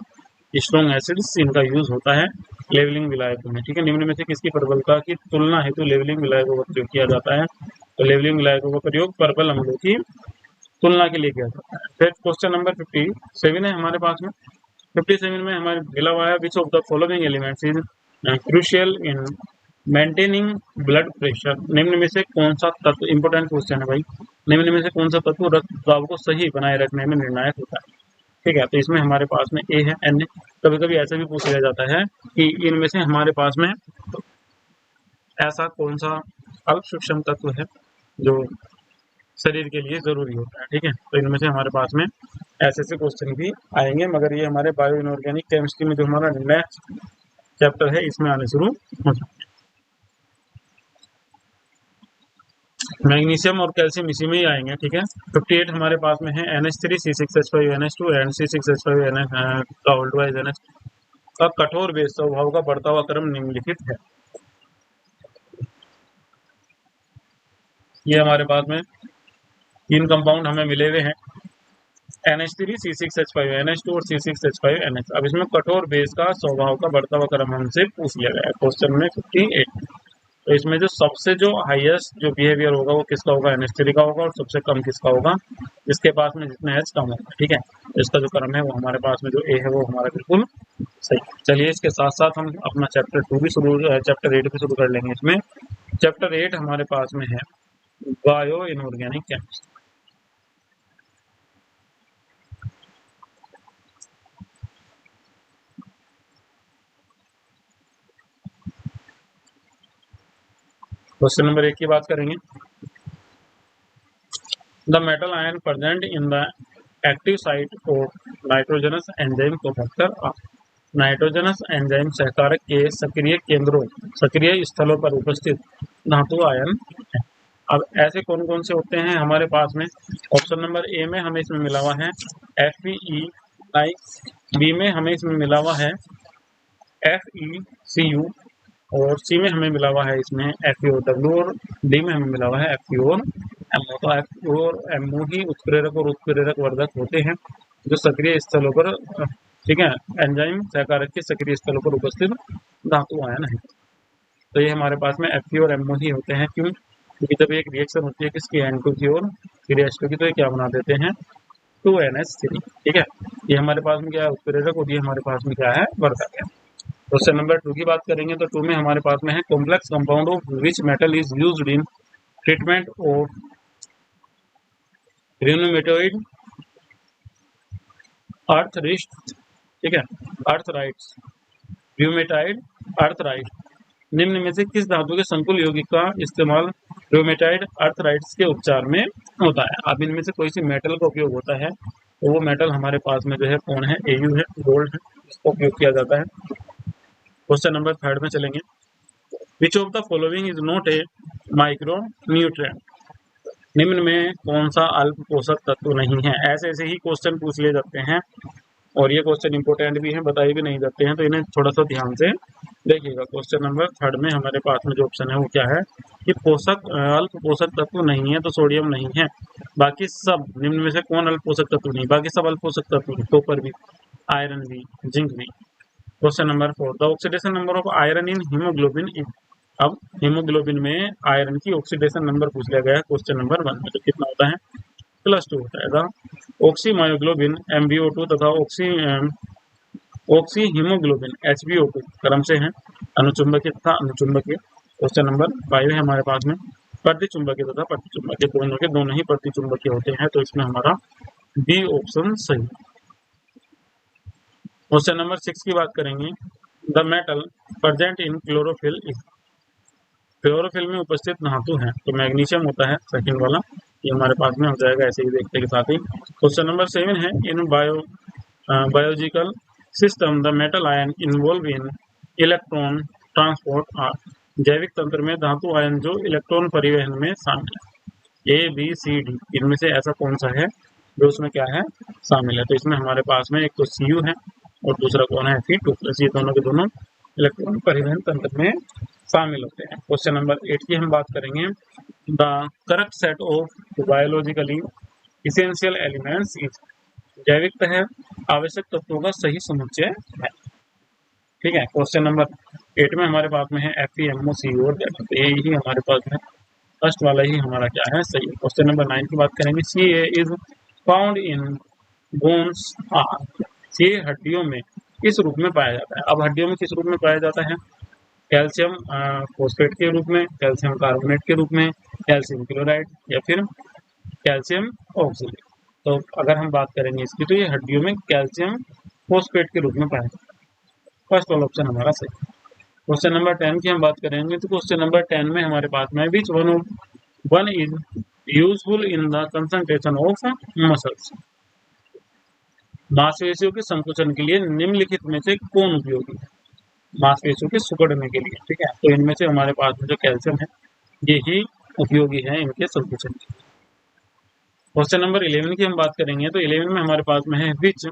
स्ट्रॉन्ग एसिड्स, इनका यूज होता है लेवलिंग विलायकों में। ठीक है, निम्न में से किसकी प्रबलता की तुलना हेतु लेवलिंग विलायकों का प्रयोग किया जाता है। तो लेवलिंग विलायकों का प्रयोग प्रबल अम्लों की तुलना के लिए किया जाता है। फिर क्वेश्चन नंबर 57 है हमारे पास में। 57 में हमारे मिला हुआ है which of the following elements is crucial in maintaining blood pressure. निम्न में से कौन सा तत्व, इंपॉर्टेंट क्वेश्चन है भाई, निम्न में से कौन सा तत्व रक्तदाब को सही बनाए रखने में निर्णायक होता है। ठीक है, तो इसमें हमारे पास में ए है, N है। कभी कभी ऐसा भी पूछ लिया जाता है कि इनमें से हमारे पास में ऐसा कौन सा अल्प सूक्ष्म तत्व है जो शरीर के लिए जरूरी होता है। ठीक है, तो इनमें से हमारे पास में ऐसे ऐसे क्वेश्चन भी आएंगे, मगर ये हमारे बायो इनऑर्गेनिक केमिस्ट्री में जो हमारा नेक्स्ट चैप्टर है इसमें आने शुरू हो जाते हैं। मैग्नीशियम और कैल्शियम इसी में ही आएंगे। ठीक है, 58 हमारे पास में है NH3 C6H5 NH2 and C6H5 का उल्टा है NH का कठोर बेस स्वभाव का बढ़ता हुआ क्रम निम्नलिखित है। ये हमारे पास में तीन कंपाउंड हमें मिले हुए हैं NH3 C6H5 NH2 और C6H5 NH। अब इसमें कठोर बेस का स्वभाव का बढ़ता हुआ क्रम हमसे पूछ लिया गया है क्वेश्चन में 58। तो इसमें जो सबसे जो हाईएस्ट जो बिहेवियर होगा वो किसका होगा, NH3 का होगा, और सबसे कम किसका होगा, जिसके पास में जितने H कम होगा। ठीक है, इसका जो क्रम है वो हमारे पास में जो A है वो हमारा बिल्कुल सही। चलिए इसके साथ साथ हम अपना चैप्टर 8 भी शुरू कर लेंगे। इसमें चैप्टर 8 हमारे पास में है bio inorganic chemistry. Question number 1 की बात करेंगे। The metal ion present in the active site of nitrogenase enzyme cofactor are. Nitrogenase enzyme सहकारक के सक्रिय स्थलों पर उपस्थित धातु आयन है। अब ऐसे कौन कौन से होते हैं हमारे पास में? ऑप्शन नंबर ए में हमें इसमें मिला हुआ है FeI, बी में हमें इसमें मिला हुआ है FeCu, और सी में हमें मिला हुआ है इसमें FeOW, और डी में हमें मिला हुआ है FeO और MO। तो FeO और MO ही उत्प्रेरक और उत्प्रेरक वर्धक होते हैं जो सक्रिय स्थलों पर, ठीक है, एंजाइम सहकारक के सक्रिय स्थलों पर उपस्थित धातु आयन है। तो ये हमारे पास में Fe और MO ही होते हैं। क्यों? क्योंकि जब एक रिएक्शन होती है किसकी, N2 की और फिर H2 की, तो ये क्या बना देते हैं, 2NH3। ठीक है, ये हमारे पास में क्या है, उत्प्रेरक, और ये हमारे पास में क्या है, वर्धक है। क्वेश्चन नंबर 2 की बात करेंगे तो 2 में हमारे पास में है complex compound of which metal is used in treatment of rheumatoid arthritis. ठीक है, आर्थराइटिस, रिन्यूमेटॉइड आर्थराइटिस। निम्न में से किस धातु के संकुल यौगिक का इस्तेमाल रिन्यूमेटॉइड आर्थराइटिस के उपचार में होता है? अब इनमें से कोई सी मेटल का उपयोग होता है तो वो मेटल हमारे पास में जो है कौन है, Au है, गोल्ड है, इसका उपयोग किया जाता है। क्वेश्चन नंबर 3 में चलेंगे। Which of the following is not A micro nutrient. निम्न में कौन सा अल्प पोषक तत्व नहीं है? ऐसे ऐसे ही क्वेश्चन पूछ लिए जाते हैं और ये क्वेश्चन इंपॉर्टेंट भी हैं, बताए भी नहीं जाते हैं, तो इन्हें थोड़ा सा ध्यान से देखिएगा। क्वेश्चन नंबर 3 में हमारे पास में जो ऑप्शन है वो क्या है कि अल्प पोषक तत्व नहीं है, तो सोडियम नहीं है। बाकी सब निम्न में से कौन अल्प पोषक तत्व नहीं? बाकी सब अल्प पोषक तत्व, कॉपर भी, आयरन भी, जिंक भी। Question number 4, the oxidation number of iron in haemoglobin is. अब हीमोग्लोबिन में आयरन की ऑक्सीडेशन नंबर पूछ लिया गया है क्वेश्चन नंबर 1 में, तो कितना होता है, +2 होता है। द ऑक्सीमायोग्लोबिन MbO2 तथा ऑक्सी हीमोग्लोबिन HbO2 क्रम से है अनुचुंबकीय तथा अनुचुंबकीय। क्वेश्चन नंबर 5 है हमारे पास में प्रतिचुंबकीय तथा प्रतिचुंबकीय, दोनों के दोनों ही प्रतिचुंबकीय होते हैं, तो इसमें हमारा बी ऑप्शन सही। क्वेश्चन नंबर 6 की बात करेंगे। The metal present in chlorophyll is. Chlorophyll में उपस्थित धातु है तो मैग्नीशियम होता है, सेकंड वाला, ये हमारे पास में हो जाएगा, ऐसे ही देखते के साथ ही। क्वेश्चन नंबर 7 है in biological system the metal ion involve in electron transport are. जैविक तंत्र में धातु आयन जो इलेक्ट्रॉन परिवहन में शामिल है, ABCD, इनमें से ऐसा कौन सा है जो उसमें क्या है, शामिल है? तो इसमें हमारे पास में एक तो Cu है और दूसरा कौन है, Fe2+। ये दोनों के दोनों इलेक्ट्रॉन परिवहन तंत्र में शामिल होते हैं। क्वेश्चन नंबर 8 की हम बात करेंगे। The correct set of biologically essential elements is. जैविकतः आवश्यक तत्वों का सही समुच्चय है। ठीक है, क्वेश्चन नंबर 8 में हमारे पास में है FeMoCu और तो यही हमारे पास है, फर्स्ट वाला ही हमारा क्या है, सही है। क्वेश्चन नंबर 9 की बात करेंगे। Ca is found in bones are. Ca हड्डियों में किस रूप में पाया जाता है? अब हड्डियों में किस रूप में पाया जाता है? कैल्शियम फॉस्फेट के रूप में, कैल्शियम कार्बोनेट के रूप में, कैल्शियम क्लोराइड, या फिर कैल्शियम ऑक्सीलेट। तो अगर हम बात करेंगे इसकी तो ये हड्डियों में कैल्शियम फॉस्फेट के रूप में पाया जाता है, फर्स्ट वाला ऑप्शन हमारा सही। क्वेश्चन नंबर 10 की हम बात करेंगे तो क्वेश्चन नंबर 10 में हमारे पास में which one is useful in the concentration of muscles. मांसपेशियों के संकुचन के लिए निम्नलिखित में से कौन उपयोगी है? मांसपेशियों के सिकुड़ने के लिए। ठीक है, तो इनमें से हमारे पास में जो कैल्शियम है ये ही उपयोगी है इनके संकुचन के लिए। क्वेश्चन नंबर 11 की हम बात करेंगे तो 11 में हमारे पास में है which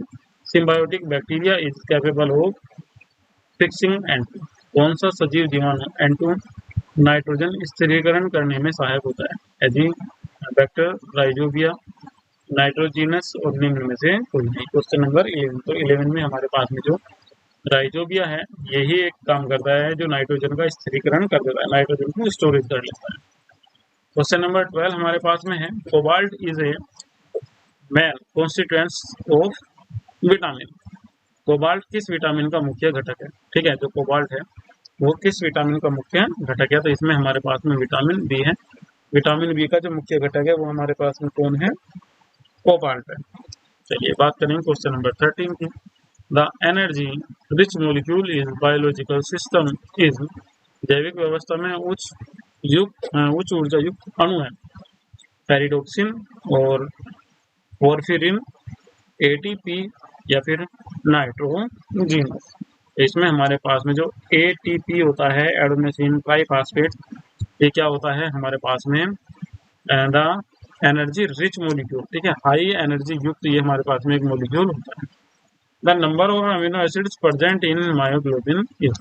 symbiotic bacteria is capable of fixing N2। कौन सा सजीव जीवाणु N2 नाइट्रोजन स्थिरीकरण करने में सहायक होता है? एजिंगबैक्टर, राइजोबिया, नाइट्रोजीनस और निम्न में से कोई नहीं। क्वेश्चन नंबर 11, तो 11 में हमारे पास में जो राइजोबिया है यही एक काम करता है जो नाइट्रोजन का स्थिरीकरण कर देता है, नाइट्रोजन को स्टोरेज कर लेता है। क्वेश्चन नंबर 12 हमारे पास में है, cobalt is a main constituents of vitamin. Cobalt किस विटामिन का मुख्य घटक है? ठीक है, जो कोबाल्ट है वो किस विटामिन का मुख्य घटक है? तो इसमें हमारे पास में विटामिन बी है। विटामिन बी का जो मुख्य घटक है वो हमारे पास में कौन है? कोबाल्ट है। चलिए बात करेंगे क्वेश्चन नंबर 13 की। The energy rich molecule is biological system is, जैविक व्यवस्था में उच्च ऊर्जा युक्त अणु है पेरिडोक्सिन और पोर्फिरिन, एटीपी या फिर नाइट्रोजीनस। इसमें हमारे पास में जो एटीपी होता है एडेनोसिन ट्राइफॉस्फेट, ये क्या होता है हमारे पास में? द एनर्जी रिच मोलिक्यूल, ठीक है, हाई एनर्जी युक्त ये हमारे पास में एक मोलिक्यूल होता है। The number of amino acids present in myoglobin is,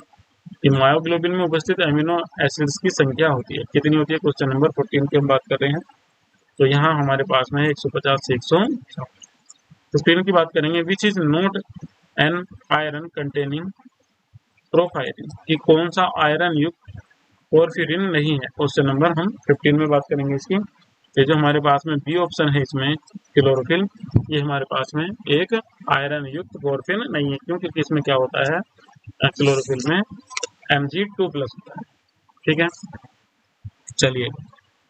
in myoglobin में उपस्थित अमीनो एसिड्स की संख्या होती है, कितनी होती है? क्वेश्चन नंबर 14 की हम बात कर रहे हैं। तो यहाँ हमारे पास में 150 से 100। स्क्रीन की बात करेंगे, which is not an iron containing porphyrin, कि कौन सा आयरन युक्त पोर्फिरिन नहीं है? क्वेश्चन नंबर हम 15 में बात करेंगे इसकी। ये जो हमारे पास में बी ऑप्शन है इसमें क्लोरोफिल, ये हमारे पास में एक आयरन युक्त पोर्फिरिन नहीं है, क्योंकि इसमें क्या होता है क्लोरोफिल में Mg2+ होता है। ठीक है, चलिए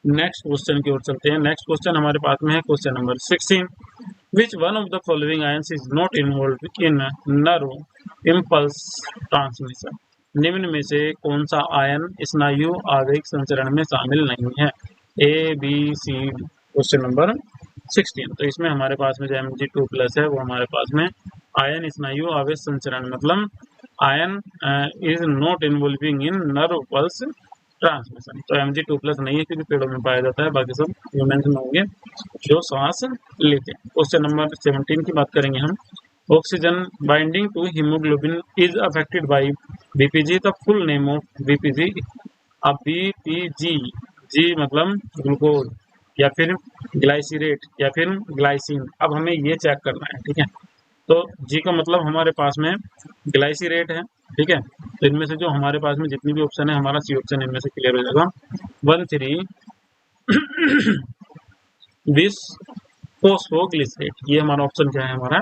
नेक्स्ट क्वेश्चन की ओर चलते हैं। नेक्स्ट क्वेश्चन हमारे पास में है question number 16, which one of the following ions is not involve in nerve impulse transmission, निम्न में से कौन सा आयन स्नायु आवेग संचरण में शामिल नहीं है? A B C, question number 16। तो इसमें हमारे पास में जो Mg2+ है वो हमारे पास में आयन स्नायु आवेश संचरण, मतलब ion is not involving in nerve pulse transmission. तो Mg2+ नहीं है क्योंकि पेड़ों में पाया जाता है, बाकी सब ह्यूमन्स में होंगे जो सांस लेते हैं। क्वेश्चन नंबर 17 की बात करेंगे हम, oxygen binding to haemoglobin is affected by BPG, the full name of BPG. अब बीपीजी, जी मतलब ग्लूकोज या फिर ग्लाइसिरेट या फिर ग्लाइसिन, अब हमें ये चेक करना है। ठीक है, तो जी का मतलब हमारे पास में ग्लाइसिरेट है। ठीक है, तो इनमें से जो हमारे पास में जितनी भी ऑप्शन है हमारा सी ऑप्शन इनमें से क्लियर हो जाएगा। 13 बिस फोस्फोग्लिसरेट, ये हमारा ऑप्शन क्या है? हमारा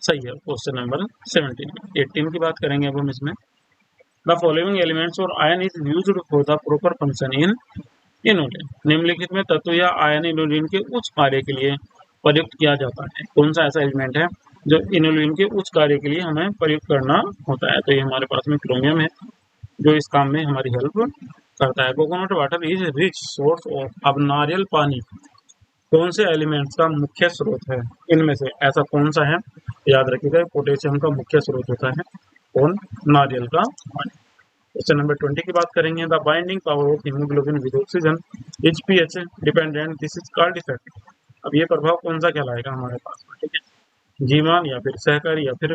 सही है क्वेश्चन नंबर 17। 18 की बात करेंगे अब हम इसमें, द फॉलोइंग एलिमेंट्स और ion is used for the proper function in inulin, निम्नलिखित में तत्व या आयन इनोलिन के उच्च कार्य के लिए प्रयुक्त किया जाता है। कौन सा ऐसा एलिमेंट है जो इनोलिन के उच्च कार्य के लिए हमें प्रयुक्त करना होता है? तो ये हमारे पास में क्रोमियम है जो इस काम में हमारी हेल्प करता है। Coconut water is rich source of, अब नारियल पानी कौन से एलिमेंट्स का मुख्य स्रोत है? इनमें से ऐसा कौन सा है? याद रखिएगा, पोटेशियम का मुख्य स्रोत होता है कौन? नारियल का पानी। क्वेश्चन नंबर 20 की बात करेंगे, the binding power of haemoglobin with oxygen is pH dependent, this is called effect. अब ये प्रभाव कौन सा कहलाएगा हमारे पास में? ठीक है, जीवन या फिर सहकारी या फिर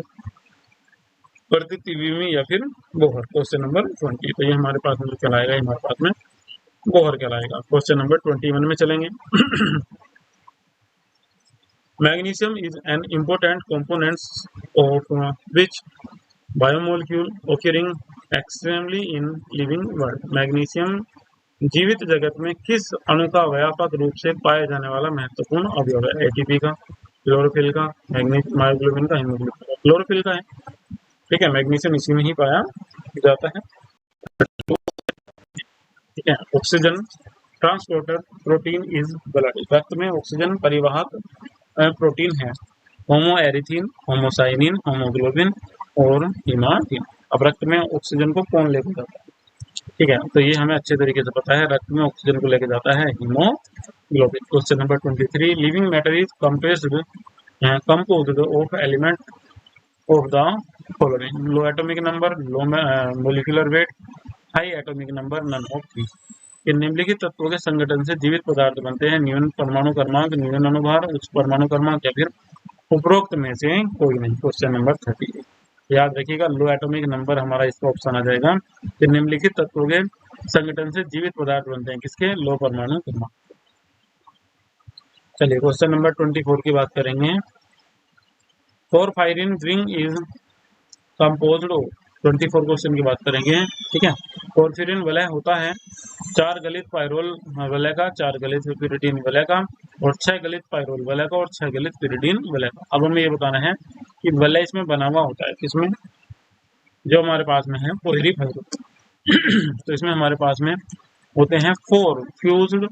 प्रतितिविमी या फिर बोहर। क्वेश्चन नंबर 20, तो ये हमारे पास में कहलाएगा, हमारे पास में बोहर कहलाएगा। क्वेश्चन नंबर 21 में चलेंगे। Magnesium is an important component of which biomolecule occurring extremely in living world, magnesium जीवित जगत में किस अणु का व्यापक रूप से पाया जाने वाला महत्वपूर्ण अवयव है? एटीपी का, क्लोरोफिल का, मायोग्लोबिन का, हीमोग्लोबिन का? क्लोरोफिल का है। ठीक है, मैग्नीशियम इसी में ही पाया जाता है। ठीक है, oxygen transporter protein is blood, रक्त में ऑक्सीजन परिवाहक प्रोटीन है। होमो एरिथीन, होमोसाइनिन, होमोग्लोबिन और हीमाटीन। अब रक्त में ऑक्सीजन को कौन लेके जाता है? ठीक है, तो ये हमें अच्छे तरीके से पता है, रक्त में ऑक्सीजन को लेके जाता है haemoglobin. Question number 23, living matter is composed of element of the following, low atomic number, low molecular weight, high atomic number, none of these. कि निम्नलिखित तत्वों के संगठन से जीवित पदार्थ बनते हैं, न्यून परमाणु क्रमांक, न्यून अनुभार, उच्च परमाणु क्रमांक या फिर उपरोक्त में से कोई नहीं। क्वेश्चन नंबर 30, याद रखिएगा लो एटॉमिक नंबर हमारा इसका ऑप्शन आ जाएगा। कि निम्नलिखित तत्वों के संगठन से जीवित पदार्थ बनते हैं, किसके? लो परमाणु क्रमांक। चलिए क्वेश्चन नंबर 24 की बात करेंगे। Porphyrin ring is composed of 24 question की बात करेंगे। ठीक है, पोरफायरिन वलय होता है 4 गलित पायरोल वलय का, 4 गलित पिरिडीन वलय का और 6 गलित पायरोल वलय का और 6 गलित पिरिडीन वलय का। अब हमें ये बताना है कि वलय इसमें बना हुआ होता है किसमें, जो हमारे पास में है पोरिफायरिन। तो इसमें हमारे पास में होते हैं 4 फ्यूज्ड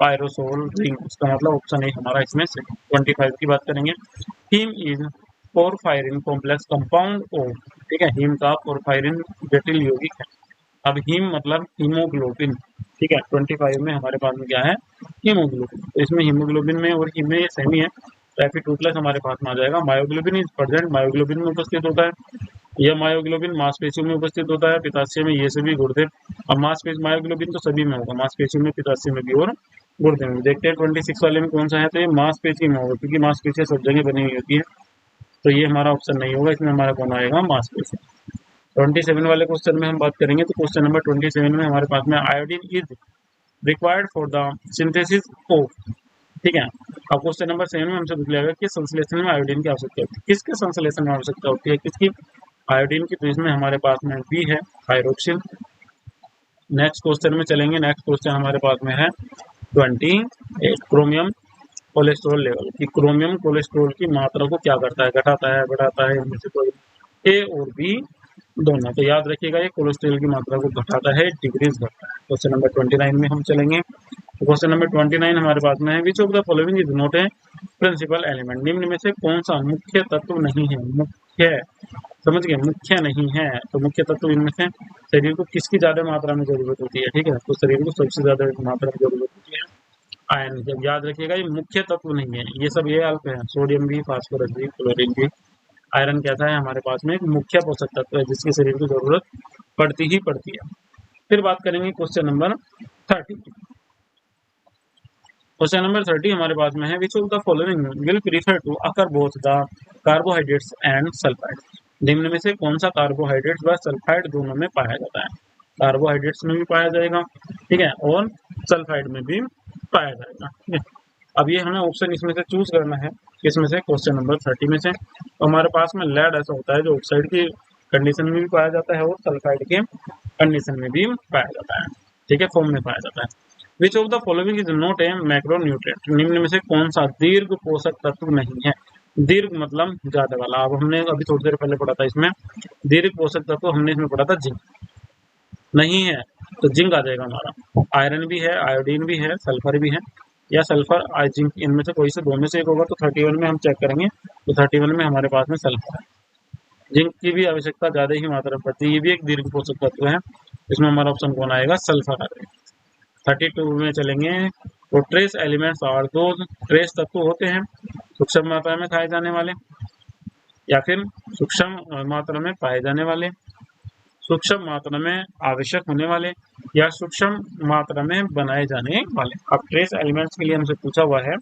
पायरोसोल रिंग। इसका मतलब ऑप्शन ए हमारा इसमें से। 25 की बात करेंगे। Haem is porphyrin complex compound of, ठीक है, हीम का पोरफायरिन जटिल यौगिक है। अब हीम मतलब हीमोग्लोबिन, ठीक है। 25 में हमारे पास में क्या है, हीमोग्लोबिन। तो इसमें हीमोग्लोबिन में और हीम में ये सेम ही है, Fe2+ हमारे पास में आ जाएगा। मायोग्लोबिन इज प्रेजेंट, मायोग्लोबिन में उपस्थित होता है। यह मायोग्लोबिन मांसपेशियों में उपस्थित होता है, पित्ताशय में, ये सभी गुर्दे। अब मांसपेशी मायोग्लोबिन तो सभी में होगा, मांसपेशियों में, पित्ताशय में भी और गुर्दे में। देखते हैं 26 वाले में कौन सा है, तो ये मांसपेशी में होगा, क्योंकि मांसपेशियां सब जगह बनी हुई होती है। तो ये हमारा ऑप्शन नहीं होगा, इसमें हमारा कौन आएगा, मांसपेशी। 27 वाले क्वेश्चन में हम बात करेंगे। तो क्वेश्चन नंबर 27 में हमारे पास में iodine is required for the synthesis of, ठीक है। अब क्वेश्चन नंबर 7 में हमसे पूछ लिया गया कि संश्लेषण में आयोडीन की आवश्यकता होती है। किसके संश्लेषण में आवश्यकता होती है, किसकी, आयोडीन की। तो इसमें हमारे पास में बी है, हाइड्रोक्सिल। नेक्स्ट क्वेश्चन में चलेंगे। नेक्स्ट क्वेश्चन हमारे पास में है 28, क्रोमियम कोलेस्ट्रॉल लेवल, कि क्रोमियम कोलेस्ट्रॉल की मात्रा को क्या करता है, घटाता है, बढ़ाता है, इनमें से कोई, ए और बी दोनों। तो याद रखिएगा, ये कोलेस्ट्रॉल की मात्रा को घटाता है, डिक्रीज करता है। क्वेश्चन नंबर 29 में हम चलेंगे। तो क्वेश्चन नंबर 29 हमारे पास में है, which of the following is not a principal element, निम्न में से कौन सा मुख्य तत्व नहीं है। मुख्य, समझ गए, मुख्य नहीं है। तो मुख्य तत्व इनमें से शरीर को किसकी ज्यादा मात्रा में जरूरत होती है, ठीक है। तो शरीर को सबसे ज्यादा मात्रा में जरूरत होती है आयरन। जब याद रखिएगा, ये मुख्य तत्व नहीं है, ये सब ये अल्प है, सोडियम भी, फास्फोरस भी, क्लोरीन भी। आयरन कैसा है, हमारे पास में एक मुख्य पोषक तत्व है, जिसकी शरीर को जरूरत पड़ती ही पड़ती है। फिर बात करेंगे क्वेश्चन नंबर 30। क्वेश्चन नंबर 30 हमारे पास में है, which of the following will prefer to occur both the carbohydrates and sulphide, निम्न में से कौन सा कार्बोहाइड्रेट्स व सल्फाइड दोनों में पाया जाता है। कार्बोहाइड्रेट्स में भी पाया जाएगा, ठीक है, और सल्फाइड में भी पाया जाएगा, ठीक है। अब ये हमें ऑप्शन इसमें से चूज करना है, किसमें से, क्वेश्चन नंबर 30 में से। तो हमारे पास में लेड ऐसा होता है जो ऑक्साइड की कंडीशन में भी पाया जाता है और सल्फाइड के कंडीशन में भी पाया जाता है, ठीक है, फॉर्म में पाया जाता है। Which of the following is not A macronutrient, निम्न में से कौन सा दीर्घ पोषक तत्व नहीं है। दीर्घ मतलब ज्यादा वाला। अब हमने अभी थोड़ी देर पहले पढ़ा था, इसमें दीर्घ पोषक तत्व हमने इसमें पढ़ा था जिंक, नहीं है तो जिंक आ जाएगा हमारा। आयरन भी है, आयोडीन भी है, सल्फर भी है, या सल्फर आई जिंक, इनमें से कोई से दो में से एक होगा। तो 31 में हम चेक करेंगे, तो 31 में हमारे पास में सल्फर है। जिंक की भी आवश्यकता ज्यादा ही मात्रा पड़ती है, ये भी एक दीर्घ पोषक तत्व है। इसमें हमारा ऑप्शन कौन आएगा, सल्फर आ जाएगा। 32 में चलेंगे। तो ट्रेस एलिमेंट्स और दो ट्रेस तत्व होते हैं, सूक्ष्म मात्रा में खाए जाने वाले या फिर सूक्ष्म मात्रा में पाए जाने वाले, सूक्ष्म मात्रा में आवश्यक होने वाले या सूक्ष्म मात्रा में बनाए जाने वाले। अब ट्रेस एलिमेंट्स के लिए हमसे पूछा हुआ है,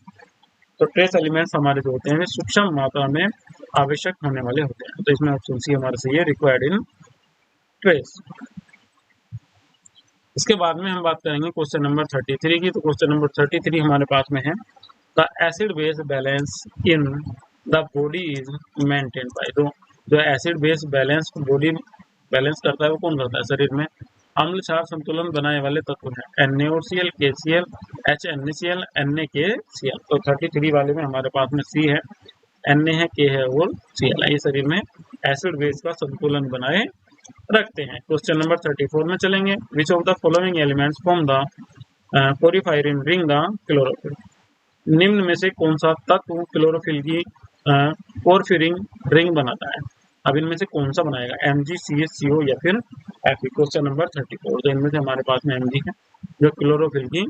तो ट्रेस एलिमेंट्स हमारे जो होते हैं वे सूक्ष्म मात्रा में आवश्यक होने वाले होते हैं। तो इसमें ऑप्शन सी हमारे सही है, रिक्वायर्ड इन ट्रेस। इसके बाद में हम बात करेंगे क्वेश्चन नंबर 33 की। तो क्वेश्चन नंबर 33 हमारे पास में है, the acid base balance in the body is maintain by, जो acid base balance body balance करता है वो कौन करता है शरीर में। अम्ल क्षार संतुलन बनाने वाले तत्व हैं NaOCl, KCl, HNaCl, NaKCl। तो 33 वाले में हमारे पास में C है, Na है, K है और Cl है। ये शरीर में एसिड बेस का संतुलन बनाए रखते हैं। क्वेश्चन नंबर 34 में चलेंगे। Which of the following elements form the porphyrin ring the chlorophyll, निम्न में से कौन सा तत्व क्लोरोफिल की पोरफिरिन रिंग बनाता है। अब इनमें से कौन सा बनाएगा, MgCH CO या फिर Fe। Question number 34। तो इनमें से हमारे पास में Mg है जो क्लोरोफिल की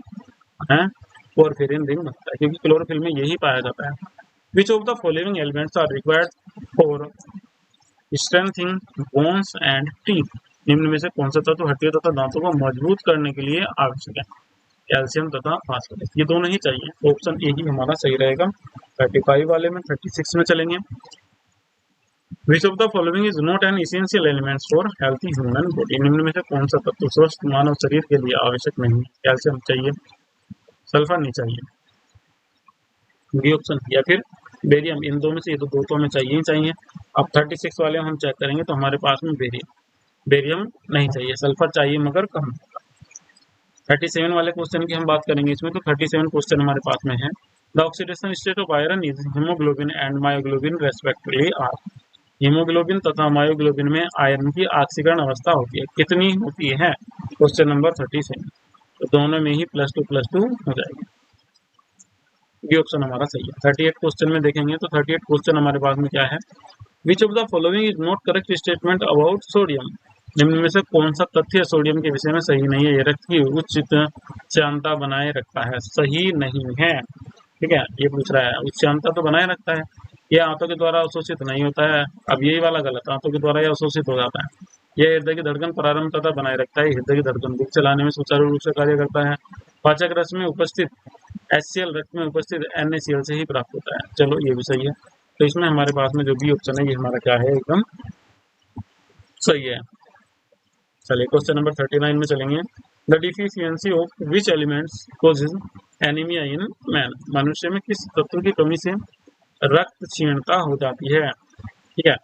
पोरफिरिन रिंग बनता है, क्योंकि क्लोरोफिल में यही पाया जाता है। Which of the following elements are required for strengthening bones and teeth, निम्न में से कौन सा तत्व हड्डियों तथा दांतों को मजबूत करने के लिए आवश्यक है। कैल्शियम तथा फास्फोरस, ये दोनों ही चाहिए। तो ऑप्शन ए ही हमारा सही रहेगा 35 वाले में। 36 में चलेंगे। Which of the following is not an essential elements for healthy human body, निम्न में से कौन सा तत्व स्वस्थ मानव शरीर के लिए आवश्यक नहीं है। कैल्शियम चाहिए, सल्फर नहीं चाहिए। बी ऑप्शन, या फिर बेरियम। इन दो में से ये तो दो तो हमें चाहिए ही चाहिए। अब 36 वाले हम चेक करेंगे तो हमारे पास में बेरियम नहीं चाहिए, सल्फर चाहिए मगर कम। 37 वाले क्वेश्चन की हम बात करेंगे इसमें, तो 37 क्वेश्चन हमारे पास में है। The oxidation state of iron is haemoglobin and myoglobin respectively are. Haemoglobin तथा मायोग्लोबिन में आयरन की ऑक्सीकरण अवस्था होती है, कितनी होती है? Question number 37। तो दोनों में ही +2 हो जाएगी। ये ऑप्शन हमारा सही है। 38 क्वेश्चन में देखेंगे तो 38 क्वेश्चन हमारे पास में क्या है? Which of the following is not correct statement about sodium. निम्न में से कौन सा तथ्य सोडियम के विषय में सही नहीं है? ये रक्त की उच्च श्यानता बनाए रखता है, सही नहीं है। ठीक है, ये पूछ रहा है उच्च श्यानता तो बनाए रखता है, ये आंतों के द्वारा अवशोषित नहीं होता है। अब यही वाला गलत, आंतों के द्वारा यह अवशोषित हो जाता है। यह हृदय की धड़कन प्रारंभ तथा बनाए रखता है, हृदय की धड़कन को चलाने में सुचारू रूप से कार्य करता है। पाचक रस में उपस्थित HCl रक्त में उपस्थित NaCl से ही प्राप्त होता है। चलो ये भी सही है। तो इसमें हमारे पास में जो बी ऑप्शन है ये हमारा क्या है? एकदम सही है। चलिए क्वेश्चन नंबर 39 में चलेंगे। The deficiency of which elements causes anaemia in man. मनुष्य में किस तत्व की कमी से रक्त क्षीणता हो जाती है? ठीक है,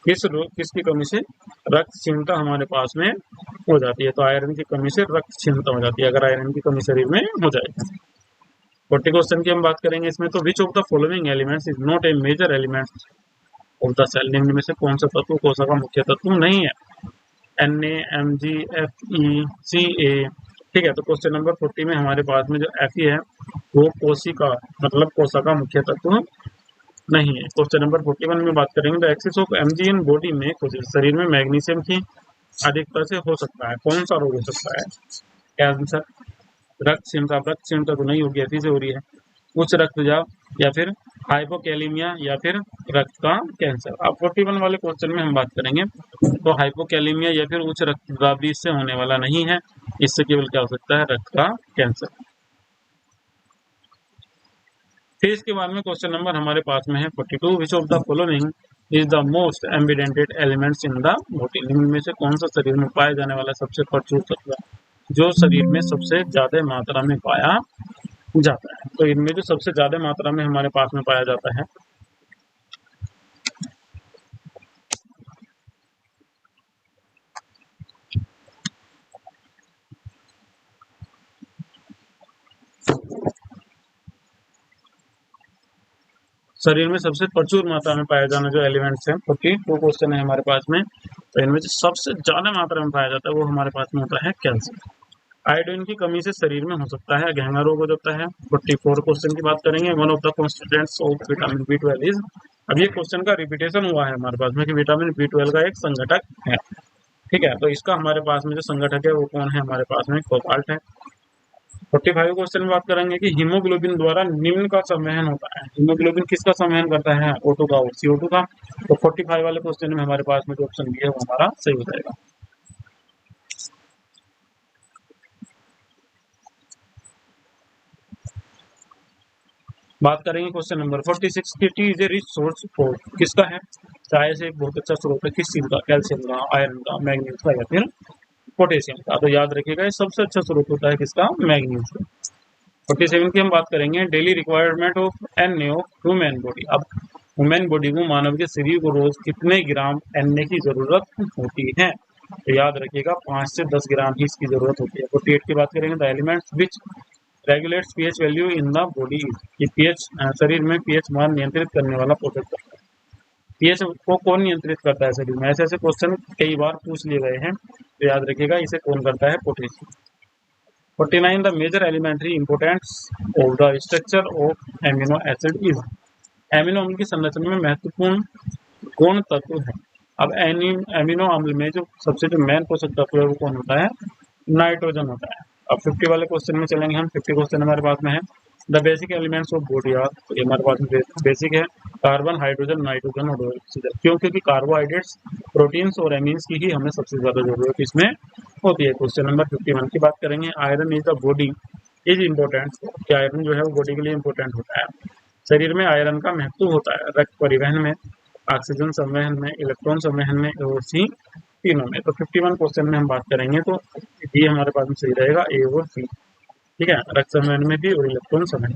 किसकी कमी से रक्त क्षीणता हमारे पास में हो जाती है? तो आयरन की कमी से रक्त क्षीणता हो जाती है, अगर आयरन की कमी शरीर में हो जाए। 40 क्वेश्चन की हम बात करेंगे इसमें, तो which of the following elements is not a major elements of the cell. निम्न में से कौन सा तत्व कोशिका का मुख्य तत्व नहीं है? Na, Mg, Fe, Ca। ठीक है, तो क्वेश्चन नंबर 40 में हमारे पास में जो Fe है वो कोशिका मतलब कोशिका का मुख्य तत्व नहीं है। क्वेश्चन नंबर 41 में बात करेंगे तो excess of Mg in body में शरीर में मैग्नीशियम की अधिकता से हो सकता है, कौन सा रोग हो सकता है? क्या आंसर? रक्त क्षीणता तो नहीं होगी, एफी से हो रही है। उच्च रक्तचाप या फिर हाइपोकैलेमिया या फिर रक्त का कैंसर। अब 41 वाले क्वेश्चन में हम बात करेंगे तो हाइपोकैलेमिया या फिर उच्च रक्तचाप भी इससे होने वाला नहीं है, इससे केवल क्या हो सकता है? रक्त का कैंसर। फिर इसके बाद में क्वेश्चन नंबर हमारे पास में है 42। विच of the following is the most ambidentate elements in the body. निम्न में से कौन सा शरीर में पाया जाने वाला सबसे प्रचुर तत्व है, जो शरीर में सबसे ज्यादा मात्रा में पाया जाता है? तो इनमें जो सबसे ज्यादा मात्रा में हमारे पास में पाया जाता है शरीर में सबसे प्रचुर मात्रा में पाया जाना जो एलिमेंट्स हैं, 42 क्वेश्चन है हमारे पास में, तो इनमें जो सबसे ज्यादा मात्रा में पाया जाता है वो हमारे पास में होता है कैल्शियम। आयोडीन की कमी से शरीर में हो सकता है घेंगा रोग हो जाता है। 44 क्वेश्चन की बात करेंगे। One of the constituents of vitamin B12 is. अब ये क्वेश्चन का रिपीटेशन हुआ है हमारे पास में कि विटामिन B12 का एक संघटक है। ठीक है, तो इसका हमारे पास में जो संघटक है वो कौन है? हमारे पास में कोबाल्ट है। 45 क्वेश्चन में बात करेंगे कि हीमोग्लोबिन द्वारा निम्न का संवहन होता है। हीमोग्लोबिन किसका संवहन करता है? O2 का और CO2 का। तो 45 वाले क्वेश्चन में हमारे पास में जो ऑप्शन बी है वो हमारा सही हो जाएगा। बात करेंगे क्वेश्चन नंबर 46 की T is a rich source for. किसका है? चाय से एक बहुत अच्छा स्रोत है, किस चीज का? कैल्शियम का, आयरन का, मैग्नीज का या फिर पोटेशियम का। तो याद रखिएगा ये सबसे अच्छा स्रोत होता है किसका? मैग्नीज का। 47 की हम बात करेंगे daily requirement of Na of human body. अब ह्यूमन बॉडी को मानव के शरीर को रोज कितने ग्राम Na की जरूरत होती है? तो याद रखिएगा 5 से 10 ग्राम ही इसकी जरूरत होती है। 48 की बात करेंगे तो elements which regulates pH value in the body. कि पीएच शरीर में पीएच मान नियंत्रित करने वाला पोषक तत्व है। पीएच को कौन नियंत्रित करता है शरीर में? ऐसे ऐसे क्वेश्चन कई बार पूछ लिए गए हैं, तो याद रखिएगा इसे कौन करता है? Potassium. 49 the major elementary importance of the structure of amino acid is. Amino अम्ल की संरचना में महत्वपूर्ण कौन तत्व है? अब एमिनो अम्ल में जो सबसे जो मेन पोषक तत्व है वो कौन होता है? नाइट्रोजन होता है। अब 50 वाले क्वेश्चन में चलेंगे हम। 50 क्वेश्चन हमारे पास में है the basic elements of body are. तो ये हमारे पास में बेसिक है कार्बन, हाइड्रोजन, नाइट्रोजन और ऑक्सीजन। क्यों? क्योंकि कार्बोहाइड्रेट्स, प्रोटीन्स और एमीन्स की ही हमें सबसे ज्यादा जरूरत इसमें होती है। क्वेश्चन नंबर 51 की बात करेंगे। Iron is the body is important. कि आयरन जो है वो बॉडी के लिए इम्पोर्टेंट होता है। शरीर में आयरन का महत्व होता है रक्त परिवहन में, ऑक्सीजन संवहन में, इलेक्ट्रॉन संवहन में और सी तीनों में। तो 51 क्वेश्चन में हम बात करेंगे तो ये हमारे पास में सही रहेगा ए और सी। ठीक है, रक्त संवहन में भी और इलेक्ट्रॉन संवहन।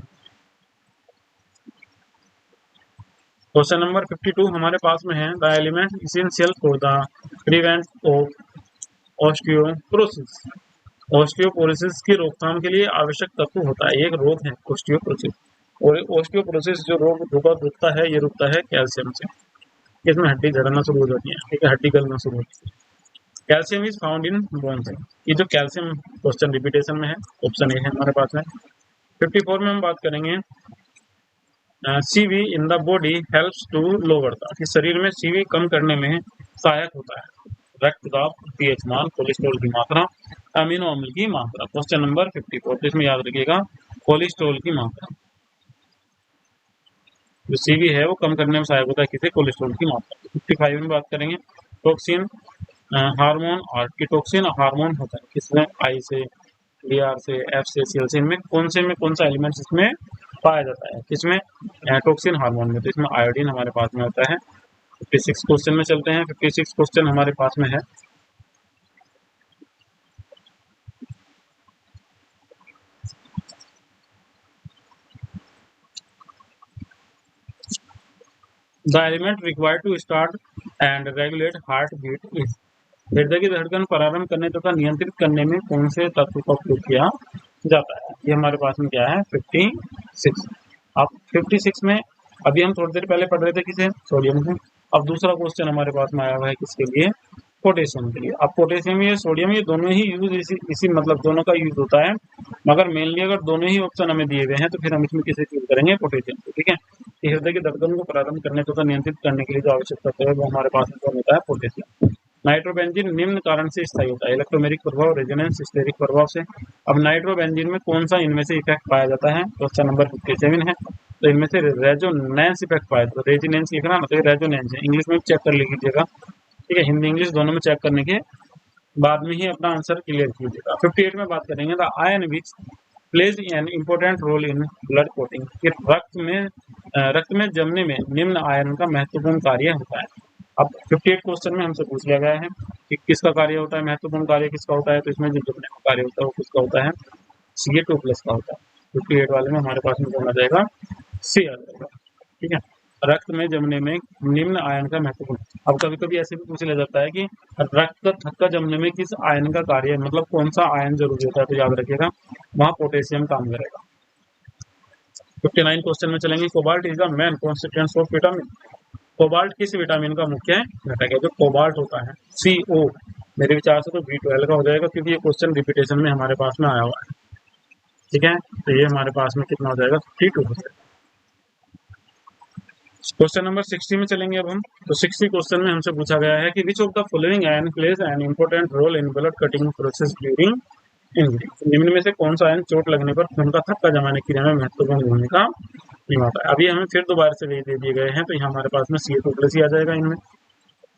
क्वेश्चन नंबर 52 हमारे पास में है, the element essential for the prevent of osteoporosis. Osteoporosis की रोकथाम के लिए आवश्यक तत्व होता है, एक रोग है ऑस्टियोपोरोसिस। और ऑस्टियोपोरोसिस जो रोग रुकता है, ये रुकता है कैल्शियम से। इसमें हड्डी झड़ना शुरू हो जाती है, ठीक है, हड्डी गलना शुरू होती है। Calcium is found in bones. ये जो कैल्शियम क्वेश्चन रिपीटेशन में है, ऑप्शन ए है हमारे पास में। 54 में हम बात करेंगे, CV in the body helps to lower the, कि शरीर में सीवी कम करने में सहायक होता है। रक्त दाब, पीएच मान, कोलेस्ट्रॉल की मात्रा, अमीनो अम्ल की मात्रा। क्वेश्चन नंबर 54, इसमें याद रखिएगा कोलेस्ट्रॉल की मात्रा। जो सीवी है वो कम करने में सहायक होता है, किसे? कोलेस्ट्रॉल की मात्रा। 55 में बात करेंगे, टॉक्सिन हार्मोन, और की टॉक्सिन हार्मोन होता है किसमें? आई से, डी आर से, एफ से, सी एल से। इनमें कौन सा एलिमेंट्स इसमें पाया जाता है? किसमें? टॉक्सिन हार्मोन में। तो इसमें आयोडीन हमारे पास में होता है। 56 क्वेश्चन में चलते हैं। 56 क्वेश्चन हमारे पास में है, the element required to start and regulate heart beat is. हृदय की धड़कन प्रारंभ करने तथा नियंत्रित करने में कौन से तत्व का उपयोग किया जाता है? ये हमारे पास में क्या है? 56। अब 56 में अभी हम थोड़ी देर पहले पढ़ रहे थे किसे? सोडियम से। अब दूसरा क्वेश्चन हमारे पास में आया हुआ है किसके लिए? पोटेशियम के लिए। अब पोटेशियम या सोडियम, ये दोनों ही यूज इसी मतलब दोनों का यूज होता है, मगर मेनली अगर दोनों ही ऑप्शन हमें दिए गए हैं तो फिर हम इसमें किसे चूज करेंगे? पोटेशियम को, ठीक है। हृदय की धड़कन को प्रारंभ करने तथा नियंत्रित करने के लिए जो आवश्यक तत्व है वो हमारे पास में होता है पोटेशियम। नाइट्रोबेंजीन निम्न कारण से स्थायी होता है, इलेक्ट्रोमेरिक प्रभाव, रेजोनेंस, स्टेरिक प्रभाव से। अब नाइट्रोबेंजीन में कौन सा इनमें से इफेक्ट पाया जाता है? क्वेश्चन नंबर 57 है। तो इनमें से रेजोनेंस इफेक्ट पाया जाता है। रेजोनेंस लिखना ना, तो ये रेजोनेंस है, इंग्लिश में चेक कर लीजिएगा, ठीक है। हिंदी इंग्लिश दोनों में चेक करने के बाद में ही अपना आंसर क्लियर कीजिएगा। 58 में बात करेंगे, the ion which plays an important role in blood clotting, कि रक्त में जमने में निम्न आयन का महत्वपूर्ण कार्य होता है। अब 58 क्वेश्चन में हमसे पूछ लिया गया है कि किसका कार्य होता है, महत्वपूर्ण कार्य किसका होता है? तो इसमें जो जमने का कार्य होता है वो किसका होता है? Ca2+ का होता है। 58 वाले में हमारे पास में कौन आ जाएगा? सी आ जाएगा, ठीक है। रक्त में जमने में निम्न आयन का महत्वपूर्ण। अब कभी कभी ऐसे भी पूछ लिया जाता है कि रक्त थक्का जमने में किस आयन का कार्य है, मतलब कौन सा आयन जरूरी होता है? तो याद रखिएगा वहाँ पोटेशियम काम करेगा। 59 क्वेश्चन में चलेंगे, cobalt is the main constituent of vitamin. Cobalt किस विटामिन का मुख्य घटक है? जो कोबाल्ट होता है, CO, मेरे विचार से तो B12 का हो जाएगा, क्योंकि ये क्वेश्चन रिपीटेशन में हमारे पास में आया हुआ है, ठीक है। तो ये हमारे पास में कितना हो जाएगा? 52 हो जाएगा। क्वेश्चन नंबर 60 में चलेंगे अब हम। तो 60 क्वेश्चन में हमसे पूछा गया है कि which of the following ion plays an important role in blood clotting process during injury. निम्न में से कौन सा आयन चोट लगने पर खून का थक्का जमाने की क्रिया में महत्वपूर्ण भूमिका निभाता है? अभी हमें फिर दोबारा से दे दिए गए हैं, तो यहाँ हमारे पास में Ca2+ ही आ जाएगा इनमें,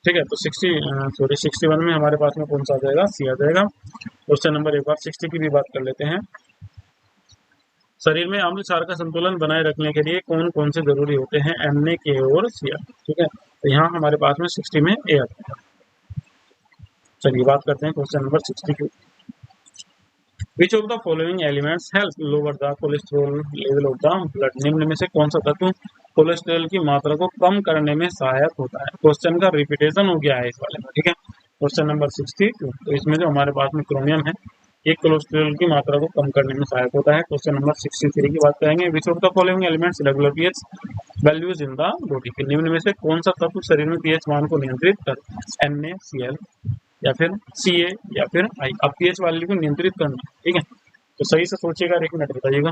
ठीक है। तो 61 में हमारे पास में कौन सा आ जाएगा? सी आ जाएगा। क्वेश्चन नंबर एक बार 60 की भी बात कर लेते हैं। शरीर में अम्ल क्षार का संतुलन बनाए रखने के लिए कौन कौन से जरूरी होते हैं? Na, K और Cl, ठीक है। तो यहाँ हमारे पास में 60 में A आता है। चलिए बात करते हैं क्वेश्चन नंबर 60 की। विच of the following elements help lower the cholesterol level of the blood. निम्न में से कौन सा तत्व कोलेस्ट्रॉल की मात्रा को कम करने में सहायक होता है? क्वेश्चन का रिपीटेशन हो गया है इस वाले में, ठीक है। क्वेश्चन नंबर 62, तो इसमें जो हमारे पास में क्रोमियम है, एक कोलेस्ट्रॉल की मात्रा को कम करने में सहायक होता है। क्वेश्चन नंबर 63 की बात करेंगे, which of the following elements regular pH values in the body. निम्न में से कौन सा तत्व शरीर में पीएच मान को नियंत्रित कर? NaCl या फिर Ca या फिर I। अब पीएच वैल्यू को नियंत्रित करना, ठीक है। तो सही से सोचिएगा, एक मिनट बताइएगा,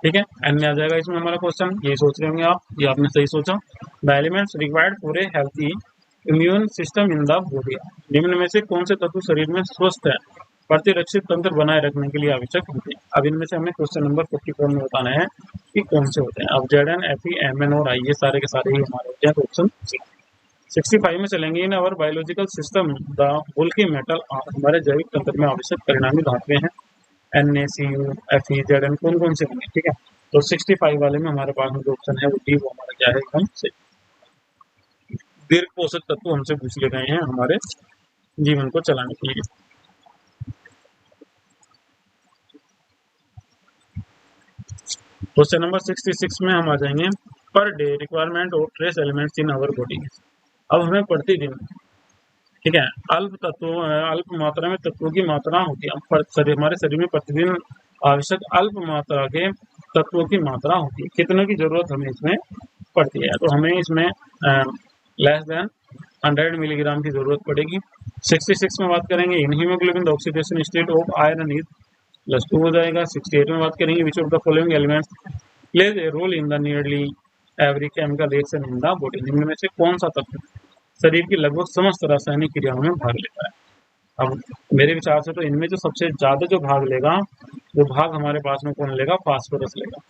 ठीक है। Na आ जाएगा इसमें हमारा क्वेश्चन, यही सोच रहे होंगे आप, ये आपने सही सोचा। The elements required for a healthy immune system in the body. निम्न में से कौन से तत्व शरीर में स्वस्थ है प्रतिरक्षित तंत्र बनाए रखने के लिए आवश्यक होते हैं? अब इनमें से हमें क्वेश्चन नंबर 54 में बताना है कि कौन से होते हैं। अब Zn, Fe, Mn और I ये सारे के सारे ही हमारे होते हैं, तो ऑप्शन 65 में चलेंगे, इन अवर बायोलॉजिकल सिस्टम द बुल्की मेटल। हमारे जैविक तंत्र में आवश्यक परिणामी धातुएं हैं Na, Cu, Fe, Zn कौन कौन से होंगे, ठीक है। तो 65 वाले में हमारे पास में जो ऑप्शन है वो डी, वो हमारा क्या है? एकदम सही। दीर्घ पोषक तत्व हमसे पूछ लिए गए हैं हमारे जीवन को चलाने के लिए। क्वेश्चन नंबर 66 में हम आ जाएंगे, per day requirement of trace elements in our body. अब हमें प्रतिदिन, ठीक है, अल्प मात्रा में तत्वों की मात्रा होती है, हमारे शरीर में प्रतिदिन आवश्यक अल्प मात्रा के तत्वों की मात्रा होती है, कितने की जरूरत हमें इसमें पड़ती है। तो हमें इसमें लेस देन 100 मिलीग्राम की जरूरत पड़ेगी। 66 में बात करेंगे, in haemoglobin the oxidation state of iron is +2 हो जाएगा। 68 में बात करेंगे, which of the following elements plays a role in the nearly every chemical reaction in the body. निम्न में से कौन सा तत्व शरीर की लगभग समस्त रासायनिक क्रियाओं में भाग लेता है। अब मेरे विचार से तो इनमें जो सबसे ज्यादा जो भाग लेगा, वो भाग हमारे पास में कौन लेगा, फास्फोरस लेगा।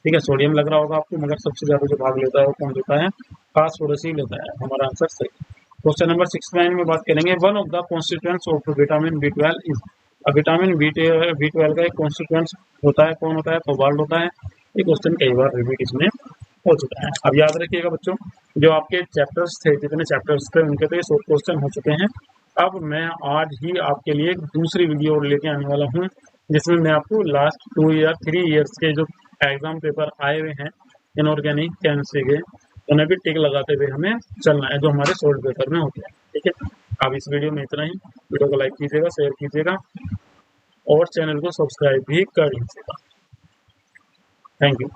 ठीक है, सोडियम लग रहा होगा आपको, मगर सबसे ज्यादा जो भाग लेता है वो कौन लेता है, फास्फोरस ही लेता है। हमारा आंसर सही। क्वेश्चन नंबर 69 में बात करेंगे, one of the constituents of vitamin B12 is. अब विटामिन B12 का एक कॉन्स्टिट्यूएंट्स होता है, कौन होता है, कोबाल्ट होता है। ये क्वेश्चन कई बार रिपीट इसमें हो चुका है। अब याद रखिएगा बच्चों, जो आपके चैप्टर्स थे, जितने चैप्टर्स थे उनके तो ये शॉर्ट क्वेश्चन हो चुके हैं। अब मैं आज ही आपके लिए एक दूसरी वीडियो लेके आने वाला हूँ, जिसमें मैं आपको लास्ट 2 या 3 ईयर्स के जो एग्जाम पेपर आए हुए हैं इनऑर्गेनिक केमिस्ट्री के, उन्हें भी टिक लगाते हुए हमें चलना है, जो हमारे शॉर्ट पेपर में होते हैं। ठीक है, अब इस वीडियो में इतना ही। वीडियो को लाइक कीजिएगा, शेयर कीजिएगा और चैनल को सब्सक्राइब भी कर लीजिएगा। Thank you.